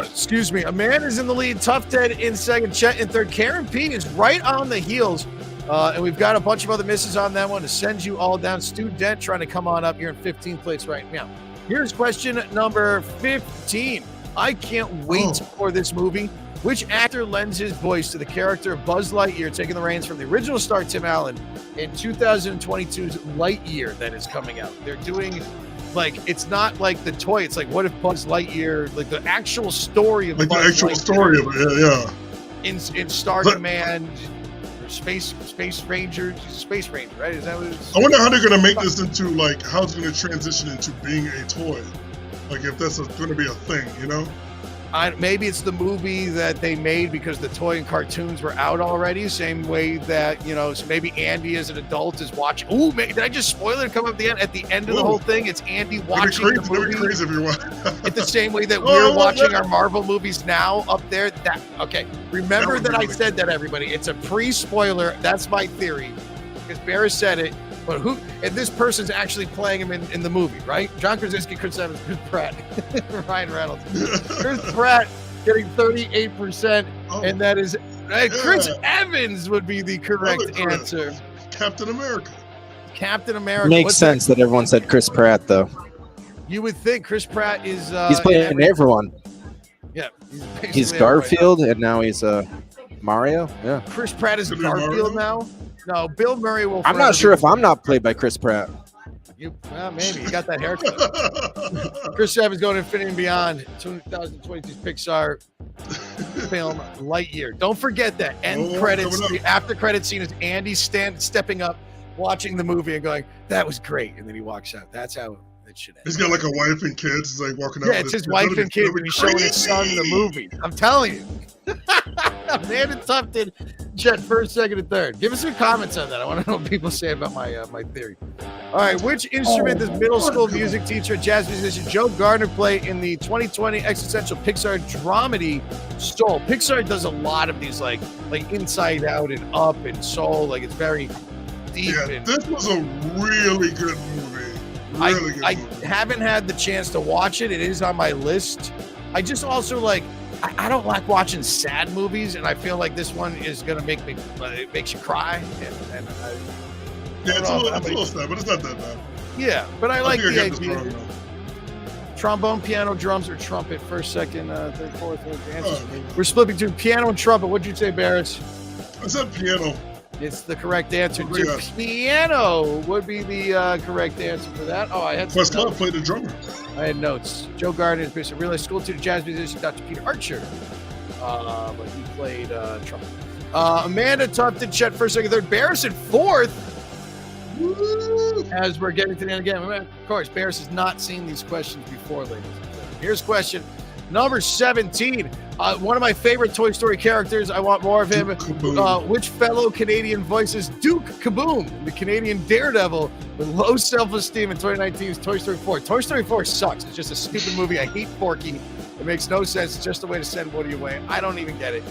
Excuse me. Amanda's in the lead. Tough Ted in second. Chet in third. Karen P is right on the heels. And we've got a bunch of other misses on that one to send you all down. Stu Dent trying to come on up here in 15th place right now. Here's question number 15. I can't wait for this movie. Which actor lends his voice to the character of Buzz Lightyear, taking the reins from the original star Tim Allen in 2022's Lightyear that is coming out? They're doing, like, it's not like the toy. It's like, what if Buzz Lightyear, like the actual story of like Buzz the actual Lightyear story of it, yeah. In Star Command, Space Ranger, Space Ranger, right? Is that what it's? I wonder how they're gonna make this into, like, how it's gonna transition into being a toy. Like, if that's gonna be a thing, you know? Maybe it's the movie that they made because the toy and cartoons were out already. Same way that, you know, so maybe Andy as an adult is watching. Ooh, did I just spoil it? Come up at the end of the whole thing. It's Andy watching the movie. Crazy if you want. It's the same way that we're watching our Marvel movies now up there. Remember that I said that, everybody. It's a pre-spoiler. That's my theory because Barris said it. But and this person's actually playing him in the movie, right? John Krasinski, Chris Evans, Chris Pratt, Ryan Reynolds. Chris Pratt getting 38%, and that is Chris Evans would be the correct answer. Captain America. Captain America. Makes sense that everyone said Chris Pratt, though. You would think Chris Pratt is... he's playing everyone. Yeah. He's Garfield, and now he's Mario. Yeah. Chris Pratt is Garfield now? No, Bill Murray will... I'm not sure if I'm not played by Chris Pratt. Maybe. You got that haircut. Chris Evans going Infinity and Beyond. 2022 Pixar film Lightyear. Don't forget that. End credits. The after credit scene is Andy stepping up, watching the movie and going, that was great. And then he walks out. That's how it should end. He's got like a wife and kids. He's like walking out. Yeah, it's his wife and kids, and he's showing his son the movie. I'm telling you. Amanda Tufton, Chet, first, second, and third. Give us some comments on that. I want to know what people say about my theory. All right, which instrument does middle school music teacher, jazz musician Joe Gardner play in the 2020 existential Pixar dramedy Soul? Pixar does a lot of these, like Inside Out and Up and Soul. Like, it's very deep. Yeah, this was a really good movie. I haven't had the chance to watch it. It is on my list. I just also I don't like watching sad movies, and I feel like this one is going to make me, it makes you cry. It's a little sad, but it's not that bad. Yeah, but I like the idea. Trombone, piano, drums, or trumpet, first, second, third, fourth, answers. We're split between piano and trumpet. What'd you say, Barris? I said piano. It's the correct answer. Piano would be the correct answer for that. Oh, I had some Club played the drummer. I had notes. Joe Gardner is based on real life school teacher, jazz musician, Dr. Peter Archer. But he played trumpet. Amanda Tufton, Chet, first, second, third. Barris in fourth. Woo! As we're getting to the end again. Of course, Barris has not seen these questions before, ladies and gentlemen. Here's question number 17. One of my favorite Toy Story characters. I want more of him. Which fellow Canadian voices Duke Kaboom, the Canadian daredevil with low self-esteem in 2019's Toy Story 4? Toy Story 4 sucks. It's just a stupid movie. I hate Forky. It makes no sense. It's just a way to send Woody away. I don't even get it.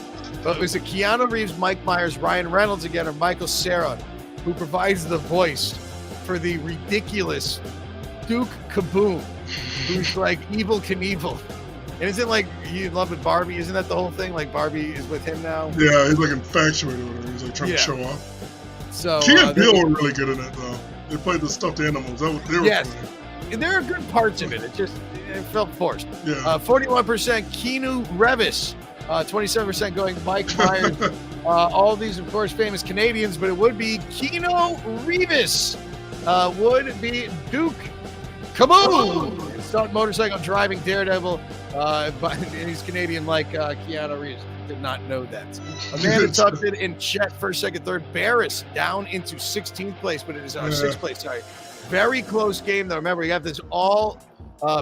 But was it Keanu Reeves, Mike Myers, Ryan Reynolds again, or Michael Cera who provides the voice for the ridiculous Duke Kaboom, who's like Evel Knievel? And isn't like he in love with Barbie? Isn't that the whole thing? Like Barbie is with him now? Yeah, he's like infatuated with her. He's like trying to show off. So Key and Peele were really good in it, though. They played the stuffed animals. They were funny. There are good parts of it. It felt forced. Yeah. 41% Keanu Reeves. 27% going Mike Myers. All these, of course, famous Canadians, but it would be Keanu Reeves. Would be Duke Kaboom. Stunt motorcycle driving daredevil. But he's Canadian like Keanu Reeves. Did not know that. Amanda Tufton in Chet, first, second, third. Barris down into 16th place, but it is 6th place. Sorry. Very close game, though. Remember, you have this all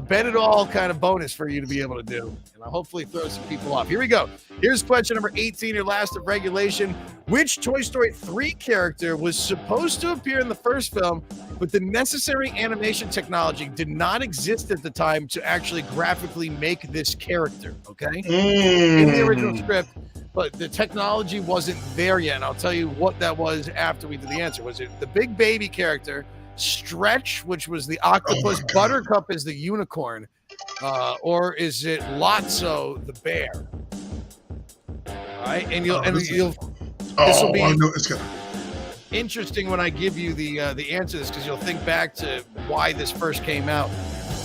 Bet it all kind of bonus for you to be able to do. And I'll hopefully throw some people off. Here we go. Here's question number 18, your last of regulation. Which Toy Story 3 character was supposed to appear in the first film, but the necessary animation technology did not exist at the time to actually graphically make this character, okay? In the original script, but the technology wasn't there yet. And I'll tell you what that was after we did the answer. Was it the Big Baby character, Stretch, which was the octopus, Buttercup is the unicorn, or is it Lotso, the bear? All right, and this will be interesting when I give you the answer to this, because you'll think back to why this first came out.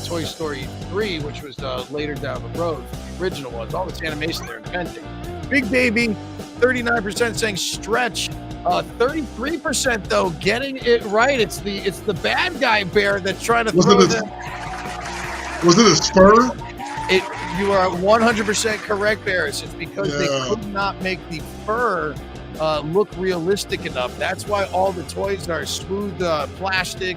Toy Story 3, which was later down the road, the original ones, all this animation they're inventing. Big Baby, 39% saying Stretch. 33% though getting it right. It's the bad guy bear that's trying to throw them. Was it a spur? You are 100% correct, Barris. It's because they could not make the fur look realistic enough. That's why all the toys are smooth plastic.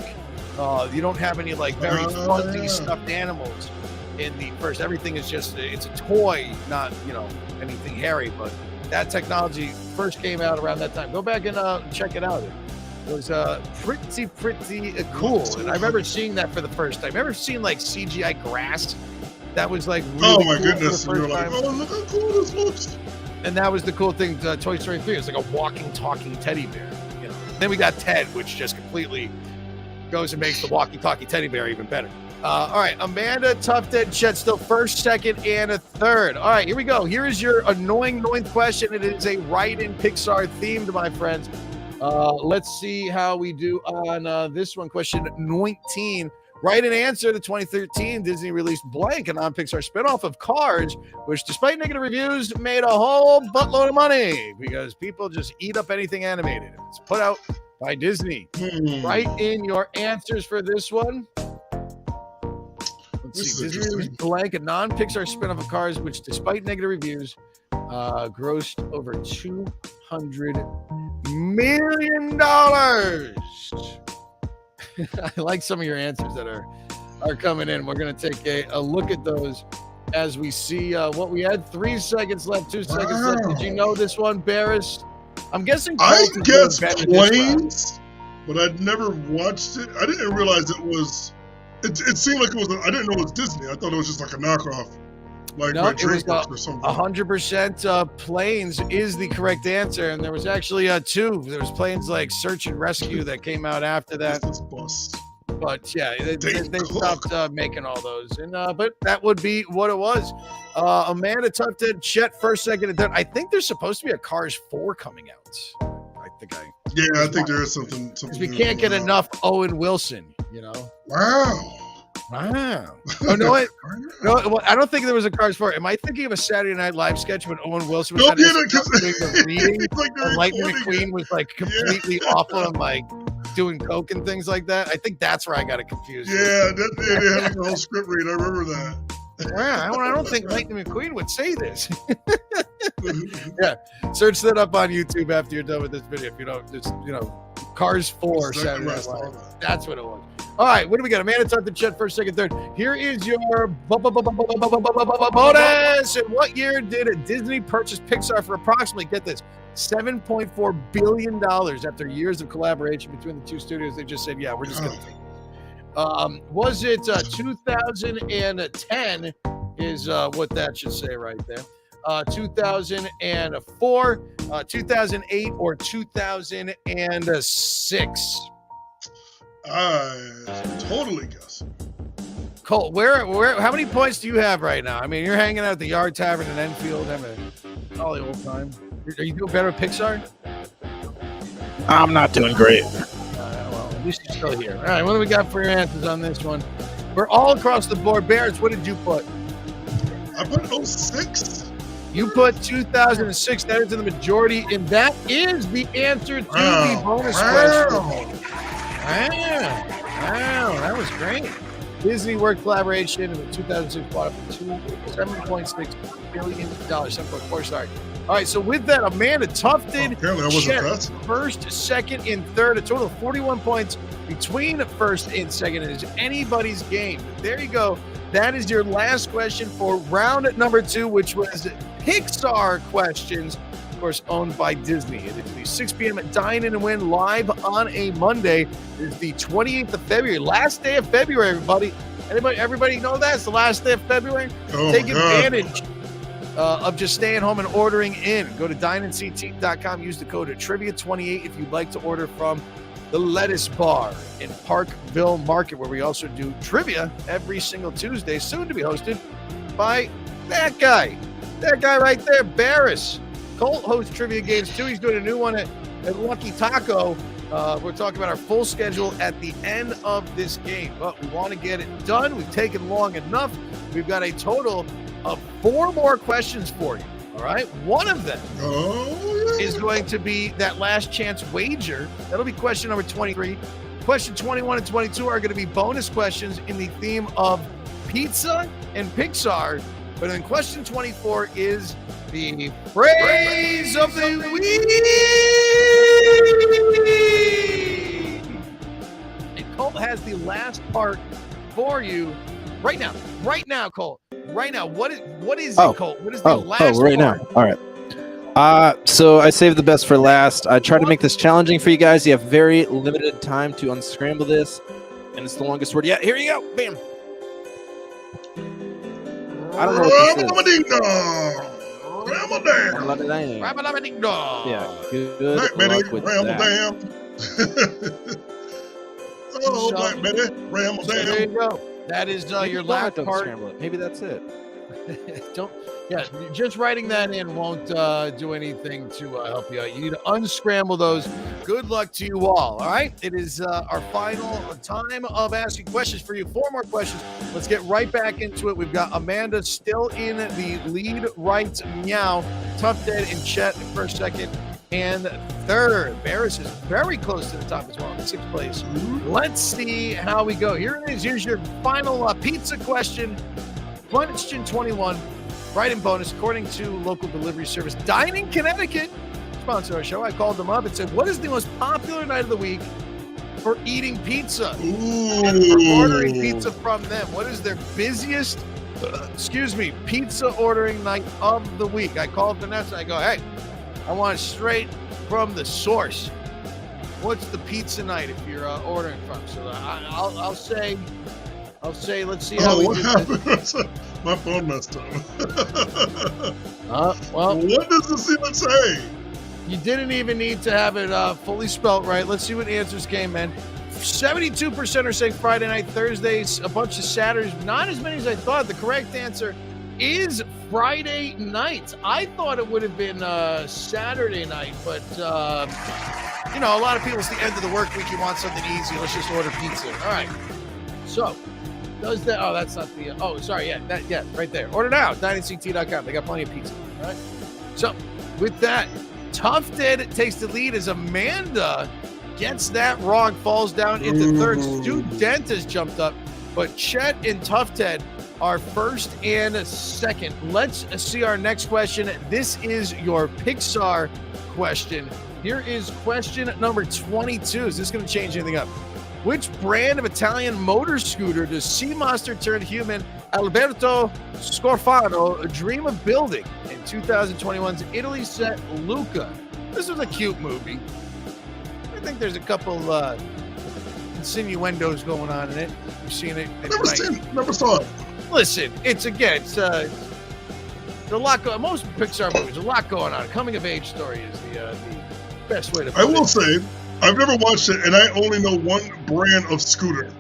You don't have any like very fuzzy stuffed animals in the first. Everything is just it's a toy, not anything hairy. But that technology first came out around that time. Go back and check it out. It was pretty cool. And I remember seeing that for the first time. Remember seeing like CGI grass? That was like really my cool goodness! For the first time. Like, oh, look how cool this looks. And that was the cool thing. Toy Story 3 is like a walking, talking teddy bear. Then we got Ted, which just completely goes and makes the walking, talking teddy bear even better. All right, Amanda, Tufted, Chet still first, second, and a third. All right, here we go. Here is your annoying ninth question. It is a write-in Pixar themed, my friends. Let's see how we do on this one. Question 19. Write an answer to 2013 Disney released Blank, a non-Pixar spinoff of Cars, which despite negative reviews made a whole buttload of money because people just eat up anything animated. It's put out by Disney. Write in your answers for this one. Let's see. Disney released Blank, a non-Pixar spinoff of Cars, which despite negative reviews grossed over $200 million. I like some of your answers that are coming in. We're going to take a look at those as we see what we had. 3 seconds left, 2 seconds left. Did you know this one, Barris? I'm guessing. I guess Planes, but I'd never watched it. I didn't realize it was. It seemed like it was. I didn't know it was Disney. I thought it was just like a knockoff. Like no, it was or something. 100% Planes is the correct answer, and there was actually 2. There was Planes like Search and Rescue that came out after that. But yeah, they stopped making all those, and but that would be what it was. Amanda Tufted, Chet first, second, and third. I think there's supposed to be a Cars 4 coming out. I think there is something. We can't get enough Owen Wilson. Wow. Oh, no, I don't think there was a Cars 4. Am I thinking of a Saturday Night Live sketch when Owen Wilson was doing the reading and Lightning McQueen was like completely awful and like doing coke and things like that? I think that's where I got it confused. Yeah, they had the whole script read. I remember that. Wow, I don't think Lightning McQueen would say this. Yeah, search that up on YouTube after you're done with this video. If you don't, just Cars 4 Saturday Night Live. That's what it was. All right, what do we got? Amanda Tufted, Chet first, second, third. Here is your bonus. In what year did Disney purchase Pixar for approximately, get this, $7.4 billion after years of collaboration between the two studios? They just said, yeah, we're just going to take it. Was it 2010 is what that should say right there. 2004, 2008, or 2006? Totally guess. Cole, where, how many points do you have right now? I mean, you're hanging out at the Yard Tavern in Enfield, having a jolly old time. Are you doing better with Pixar? I'm not doing great. Well, at least you're still here. All right, what do we got for your answers on this one? We're all across the board. Barrett, what did you put? I put 06. You put 2006. That is in the majority, and that is the answer to the bonus question. Wow, that was great. Disney worked collaboration in the 2006 bought up for $7.6 billion, 7.4, sorry. All right, so with that, Amanda Tufted, Apparently I wasn't Chet, fast. first, second, and third. A total of 41 points between first and second. It is anybody's game. But there you go. That is your last question for round number 2, which was Pixar questions, of course, owned by Disney. It is the 6 p.m. at Dine-In Win live on a Monday. It is the 28th of February, last day of February, everybody. Everybody know that? It's the last day of February? Take advantage of just staying home and ordering in. Go to dineinct.com. Use the code Trivia28 if you'd like to order from the Lettuce Bar in Parkville Market, where we also do trivia every single Tuesday, soon to be hosted by that guy right there, Barris. Colt hosts trivia games too. He's doing a new one at Lucky Taco. We're talking about our full schedule at the end of this game, but we want to get it done. We've taken long enough. We've got a total of 4 more questions for you. All right. One of them is going to be that last chance wager. That'll be question number 23. Question 21 and 22 are going to be bonus questions in the theme of pizza and Pixar. But then question 24 is the phrase of the week. And Colt has the last part for you right now. Right now, Colt. Right now. What is it, Colt? What is the last right part? now. All right. So I saved the best for last. I tried to make this challenging for you guys. You have very limited time to unscramble this, and it's the longest word yet. Here you go. Bam. I don't know what this is. Ramadam. Yeah. Good Black Betty, luck with that. Ramadam. Oh, Black Betty, So there Ramadam. you go. That is your last Don't part. unscramble it. Maybe that's it. Just writing that in won't do anything to help you out. You need to unscramble those. Good luck to you all right, it is our final time of asking questions for you. 4 more questions. Let's get right back into it. We've got Amanda still in the lead right meow. Tough Dead and Chet in first, second, and third. Barris is very close to the top as well in 6th place. Let's see how we go. Here it is. Here's your final pizza question. Question 21. Write-in bonus. According to local delivery service Dine-In Connecticut, sponsor our show, I called them up and said, what is the most popular night of the week for eating pizza? And for ordering pizza from them. What is their busiest, pizza ordering night of the week? I called Vanessa. I go, hey, I want it straight from the source. What's the pizza night if you're ordering from? So I'll say, let's see how we What do happened? My phone messed up. well, What does this even say? you didn't even need to have it fully spelt right. Let's see what answers came in. 72% are saying Friday night, Thursdays, a bunch of Saturdays, not as many as I thought. The correct answer is Friday night. I thought it would have been Saturday night, but a lot of people, it's the end of the work week. You want something easy. Let's just order pizza. All right. So, does that? Oh, that's not the. Oh, sorry. Yeah, right there. Order now. Dineinct.com. They got plenty of pizza. All right. So, with that, Tough Dead takes the lead as Amanda gets that wrong, falls down into third. Stu Dent has jumped up, but Chet and Tough Dead are first and second. Let's see our next question. This is your Pixar question. Here is question number 22. Is this going to change anything up? Which brand of Italian motor scooter does sea monster turned human Alberto Scorfano dream of building in 2021's Italy set Luca? This was a cute movie. I think there's a couple insinuendos going on in it. You've seen it. Never saw it. Listen, it's a lot. Most Pixar movies, a lot going on. Coming of age story is the best way to put it. I will say, I've never watched it, and I only know one brand of scooter.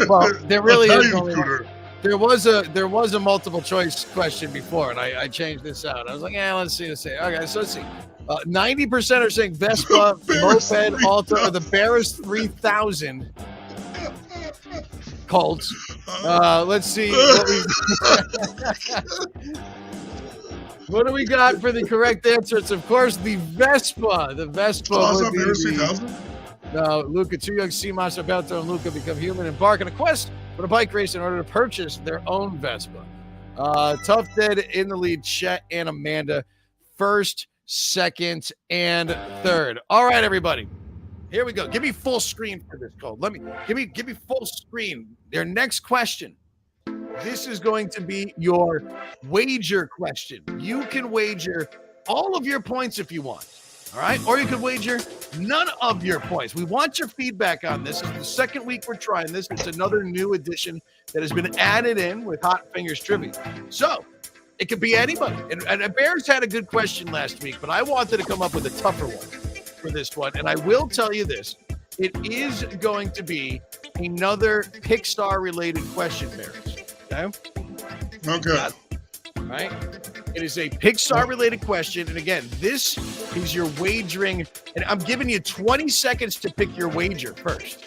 Well, there really is Italian only scooter. one. There was a multiple choice question before, and I changed this out. I was like, let's see. Okay, so let's see. 90% are saying Vespa, Barris Moped, Alta, or the 3000. Barris 3000. Colts. Let's see what do we got for the correct answer. It's of course the Vespa. The Vespa would be Barris 3000? No, Luca, 2 young sea monster Alberto and Luca become human and embark on a quest for a bike race in order to purchase their own Vespa. Tough Dead in the lead, Chet and Amanda. first, second, and third. All right, everybody. Here we go. Give me full screen for this, Cole. Give me full screen. Your next question. This is going to be your wager question. You can wager all of your points if you want. All right. Or you could wager none of your points. We want your feedback on this. It's the second week we're trying this. It's another new addition that has been added in with Hot Fingers Trivia. So it could be anybody. And Bears had a good question last week, but I wanted to come up with a tougher one for this one. And I will tell you this. It is going to be another Pixar related question, Bears. Okay. All right. It is a Pixar related question. And again, this is your wagering. And I'm giving you 20 seconds to pick your wager first.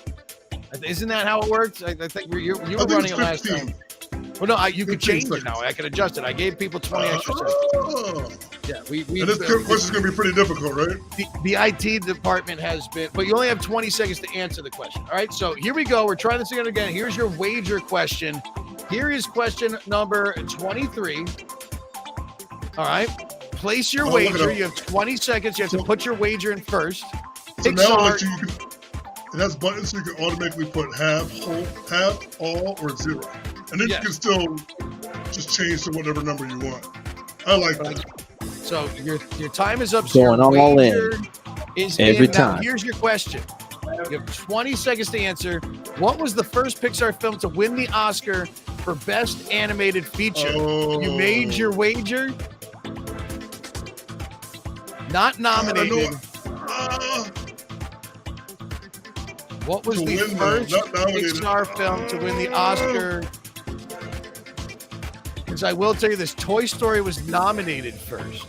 Isn't that how it works? I think you were running it last time. Well, no, you could change it now. I can adjust it. I gave people 20 extra seconds. Yeah, and this question is going to be pretty difficult, right? The IT department has been, but you only have 20 seconds to answer the question. All right, so here we go. We're trying this again. Here's your wager question. Here is question number 23. All right, place your wager. You have 20 seconds. You have to put your wager in first. So now it has buttons so you can automatically put half, whole, half, all, or zero. And then you can still just change to whatever number you want. I like that. So your time is up. Going all in. Every time. Now, here's your question. You have 20 seconds to answer. What was the first Pixar film to win the Oscar for Best Animated Feature? You made your wager. Not nominated. What was the first Pixar film to win the Oscar? Because I will tell you this, Toy Story was nominated first.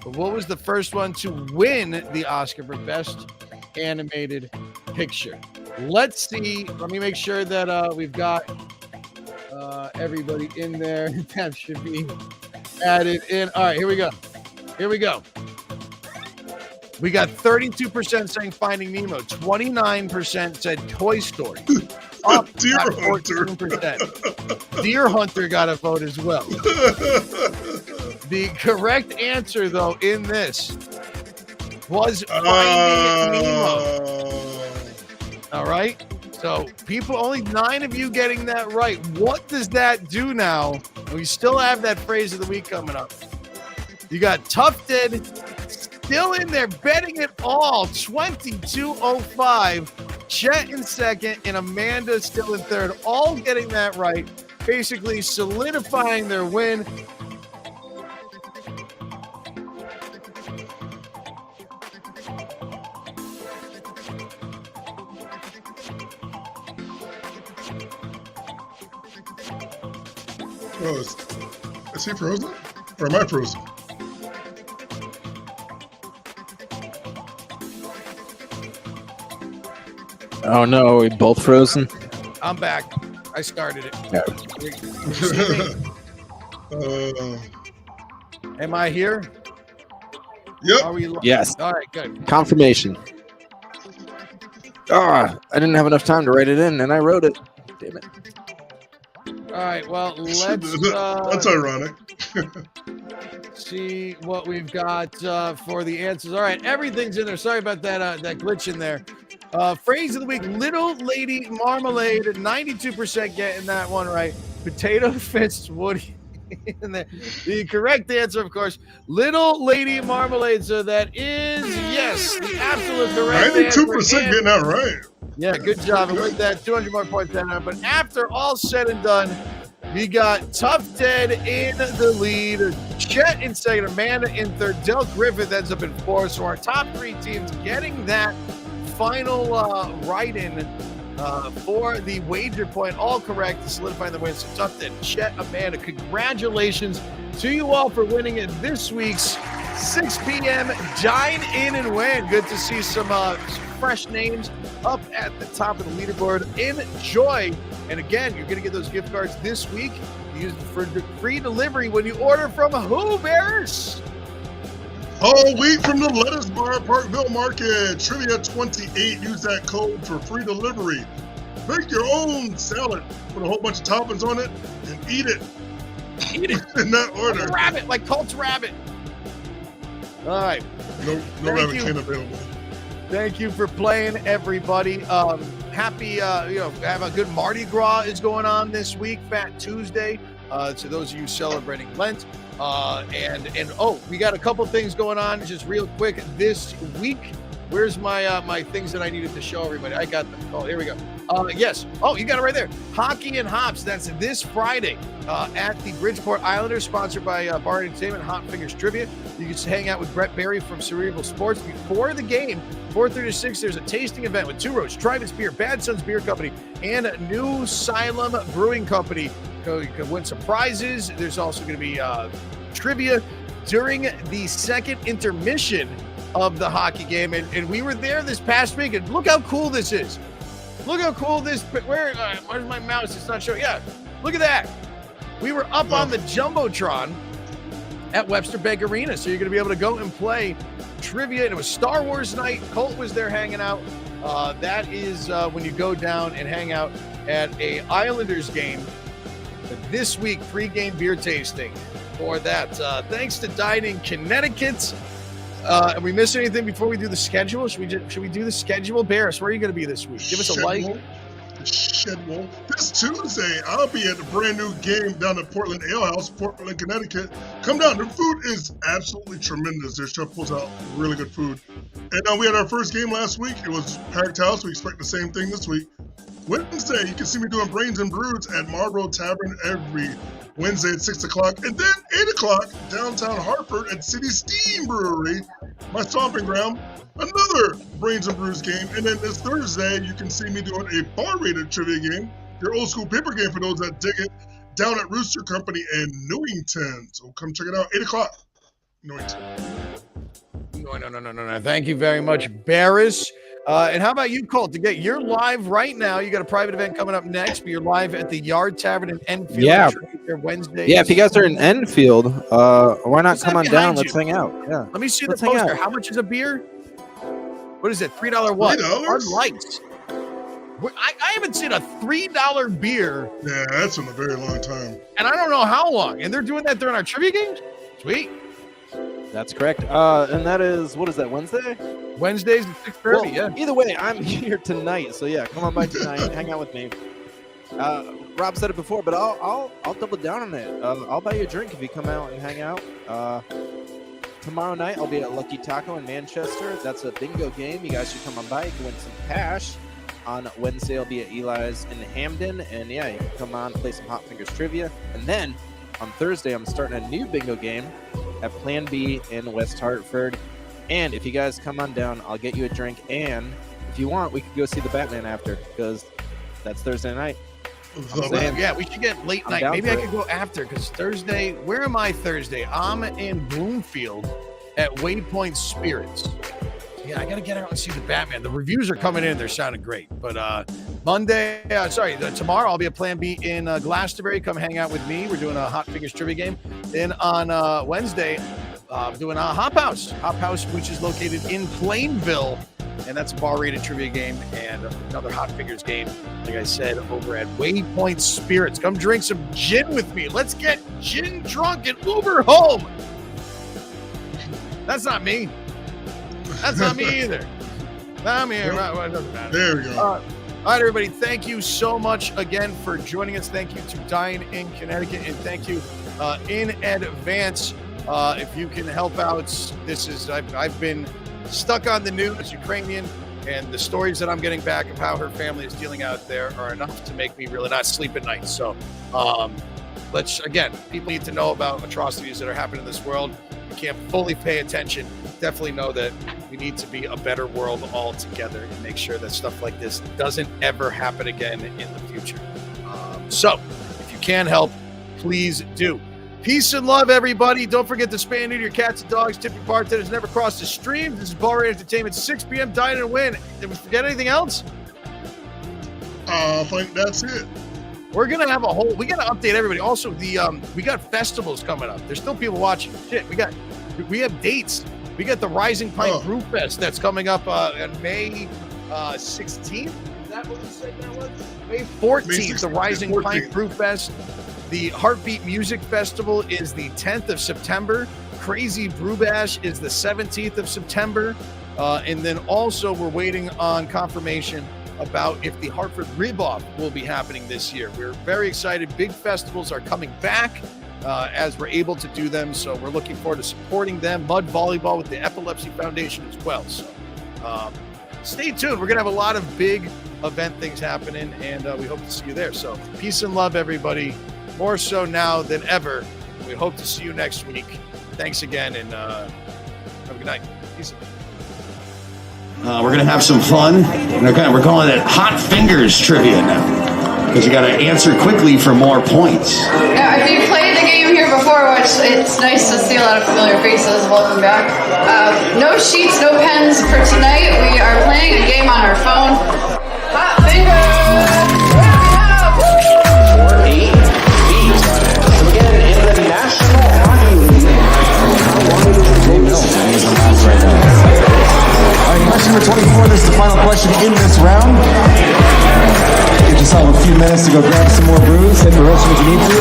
But what was the first one to win the Oscar for Best Animated Picture? Let's see. Let me make sure that we've got everybody in there. That should be added in. All right, here we go. We got 32% saying Finding Nemo. 29% said Toy Story. Up Deer at Hunter. 14%. Deer Hunter got a vote as well. The correct answer, though, in this was Finding Nemo. All right. So people, only 9 of you getting that right. What does that do now? We still have that phrase of the week coming up. You got Tufted still in there, betting it all. 2205. Chet in second and Amanda still in third. All getting that right. Basically solidifying their win. Oh, is he frozen? Or am I frozen? Oh no, we both frozen. I'm back. I started it. Am I here? Yep. Are we Yes. All right, good. Confirmation. I didn't have enough time to write it in, and I wrote it. Damn it. All right, well, let's That's ironic. see what we've got for the answers. All right, everything's in there. Sorry about that glitch in there. Phrase of the week, Little Lady Marmalade, 92% getting that one right. Potato Fists, Woody. The correct answer, of course, Little Lady Marmalade. So that is, yes, the absolute correct 92% answer. getting that right. Yeah, good job. And with that, 200 more points down. But after all said and done, we got Tough Ted in the lead, Chet in second, Amanda in third, Del Griffith ends up in fourth. So our top 3 teams getting that final write-in for the wager point, all correct, to solidify the win. So Tough Ted, Chet, Amanda, congratulations to you all for winning it this week's 6 p.m. Dine-In and Win. Good to see some fresh names up at the top of the leaderboard. Enjoy. And again, you're going to get those gift cards this week. Use for free delivery when you order from who, Bears? All week from the Lettuce Bar, Parkville Market. Trivia 28. Use that code for free delivery. Make your own salad. Put a whole bunch of toppings on it and eat it. Eat it. In that order. Like a rabbit, like Colt's rabbit. All right. No Thank rabbit you. cane available. Thank you for playing, everybody. Happy, have a good Mardi Gras is going on this week, Fat Tuesday. To those of you celebrating Lent. We got a couple things going on just real quick this week. Where's my things that I needed to show everybody? I got them. Oh, here we go. Yes. Oh, you got it right there. Hockey and Hops. That's this Friday at the Bridgeport Islanders, sponsored by Bar Entertainment, Hot Fingers Trivia. You can hang out with Brett Berry from Cerebral Sports. Before the game, 4:30 to 6, there's a tasting event with Two Roads, Tribe's Beer, Bad Sons Beer Company, and New Xylem Brewing Company. You can win some prizes. There's also going to be trivia during the second intermission of the hockey game. And we were there this past week, and look how cool this is. Look how cool this, where's my mouse? It's not showing. Yeah, look at that. We were up on the Jumbotron at Webster Bank Arena. So you're going to be able to go and play trivia. And it was Star Wars night. Colt was there hanging out. That is when you go down and hang out at a Islanders game this week, pre-game beer tasting for that. Thanks to Dine-In Connecticut. And we miss anything before we do the schedule? Should we do the schedule? Barris, where are you going to be this week? Give us a like. Schedule. This Tuesday, I'll be at the brand new game down at Portland Ale House, Portland, Connecticut. Come down. The food is absolutely tremendous. Their chef pulls out really good food. And we had our first game last week. It was packed house. We expect the same thing this week. Wednesday, you can see me doing Brains and Brews at Marlboro Tavern every Wednesday at 6 o'clock. And then 8 o'clock, downtown Hartford at City Steam Brewery, my stomping ground, another Brains and Brews game. And then this Thursday, you can see me doing a bar-rated trivia game, your old school paper game for those that dig it, down at Rooster Company in Newington. So come check it out, 8 o'clock, Newington. No. Thank you very much, Barris. And how about you, Colt? You're live right now. You got a private event coming up next, but you're live at the Yard Tavern in Enfield. Yeah. Wednesday. Yeah, if you guys are in Enfield, why not come on down? Let's hang out. Yeah. Let me see the poster. How much is a beer? What is it? $3 what? $3? Lights. I haven't seen a $3 beer. Yeah, that's in a very long time. And I don't know how long. And they're doing that during our trivia games? Sweet. That's correct. And that is, what is that, Wednesday? Wednesdays at 6:30, well, yeah. Either way, I'm here tonight. So, yeah, come on by tonight. Hang out with me. Rob said it before, but I'll double down on it. I'll buy you a drink if you come out and hang out. Tomorrow night, I'll be at Lucky Taco in Manchester. That's a bingo game. You guys should come on by. You can win some cash. On Wednesday, I'll be at Eli's in Hamden. And, yeah, you can come on, play some Hot Fingers trivia. And then on Thursday, I'm starting a new bingo game at Plan B in West Hartford. And if you guys come on down, I'll get you a drink. And if you want, we could go see the Batman after, because that's Thursday night. Yeah, we should get late night. Maybe I could go after, because Thursday, where am I Thursday? I'm in Bloomfield at Waypoint Spirits. Yeah, I got to get out and see the Batman. The reviews are coming in. They're sounding great. But tomorrow I'll be at Plan B in Glastonbury. Come hang out with me. We're doing a Hot Fingers trivia game. Then on Wednesday, I'm doing a Hop House. Hop House, which is located in Plainville. And that's a bar-rated trivia game and another Hot Fingers game, like I said, over at Waypoint Spirits. Come drink some gin with me. Let's get gin drunk and Uber home. That's not me. That's not me either. I'm here. Right, it doesn't matter. There we go. All right, everybody. Thank you so much again for joining us. Thank you to Dine-In Connecticut, and thank you in advance. If you can help out, I've been stuck on the news, Ukrainian, and the stories that I'm getting back of how her family is dealing out there are enough to make me really not sleep at night. So people need to know about atrocities that are happening in this world. You can't fully pay attention. Definitely know that we need to be a better world all together and make sure that stuff like this doesn't ever happen again in the future. So if you can help, please do. Peace and love, everybody. Don't forget to spay and neuter your cats and dogs. Tip your bartenders. Never cross the stream. This is Bar Entertainment, 6 p.m. Dine-In Win. Did we forget anything else? I think that's it. We're gonna have we gotta update everybody. Also, we got festivals coming up. There's still people watching. Shit, we have dates. We got the Rising Pint Brew Fest that's coming up on May 16th. Is that what we said that was? May 14th, the Rising Pint Brew Fest. The Heartbeat Music Festival is the 10th of September. Crazy Brew Bash is the 17th of September. And then also we're waiting on confirmation about if the Hartford Rib-Off will be happening this year. We're very excited. Big festivals are coming back as we're able to do them. So we're looking forward to supporting them. Mud Volleyball with the Epilepsy Foundation as well. So stay tuned. We're going to have a lot of big event things happening, and we hope to see you there. So peace and love, everybody. More so now than ever. We hope to see you next week. Thanks again, and have a good night. Peace. We're going to have some fun. We're calling it Hot Fingers Trivia now, because you got to answer quickly for more points. Yeah, if you played the game here before, which it's nice to see a lot of familiar faces, welcome back. No sheets, no pens for tonight. We are playing a game on our phone. Hot Fingers! Question number 24, this is the final question in this round. Give yourself a few minutes to go grab some more brews, hit the roast if you need to.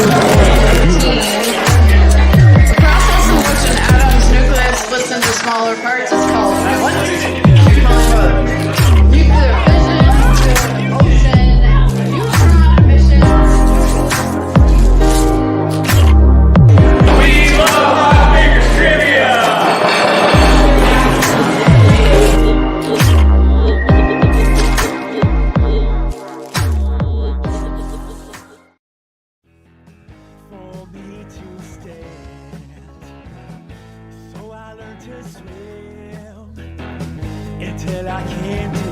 The process in which an atom's nucleus splits into smaller parts is called what? Nuclear fission, ocean, neutron emissions. We love Hot Fingers Trivia! For me to stand, so I learned to swim until I can't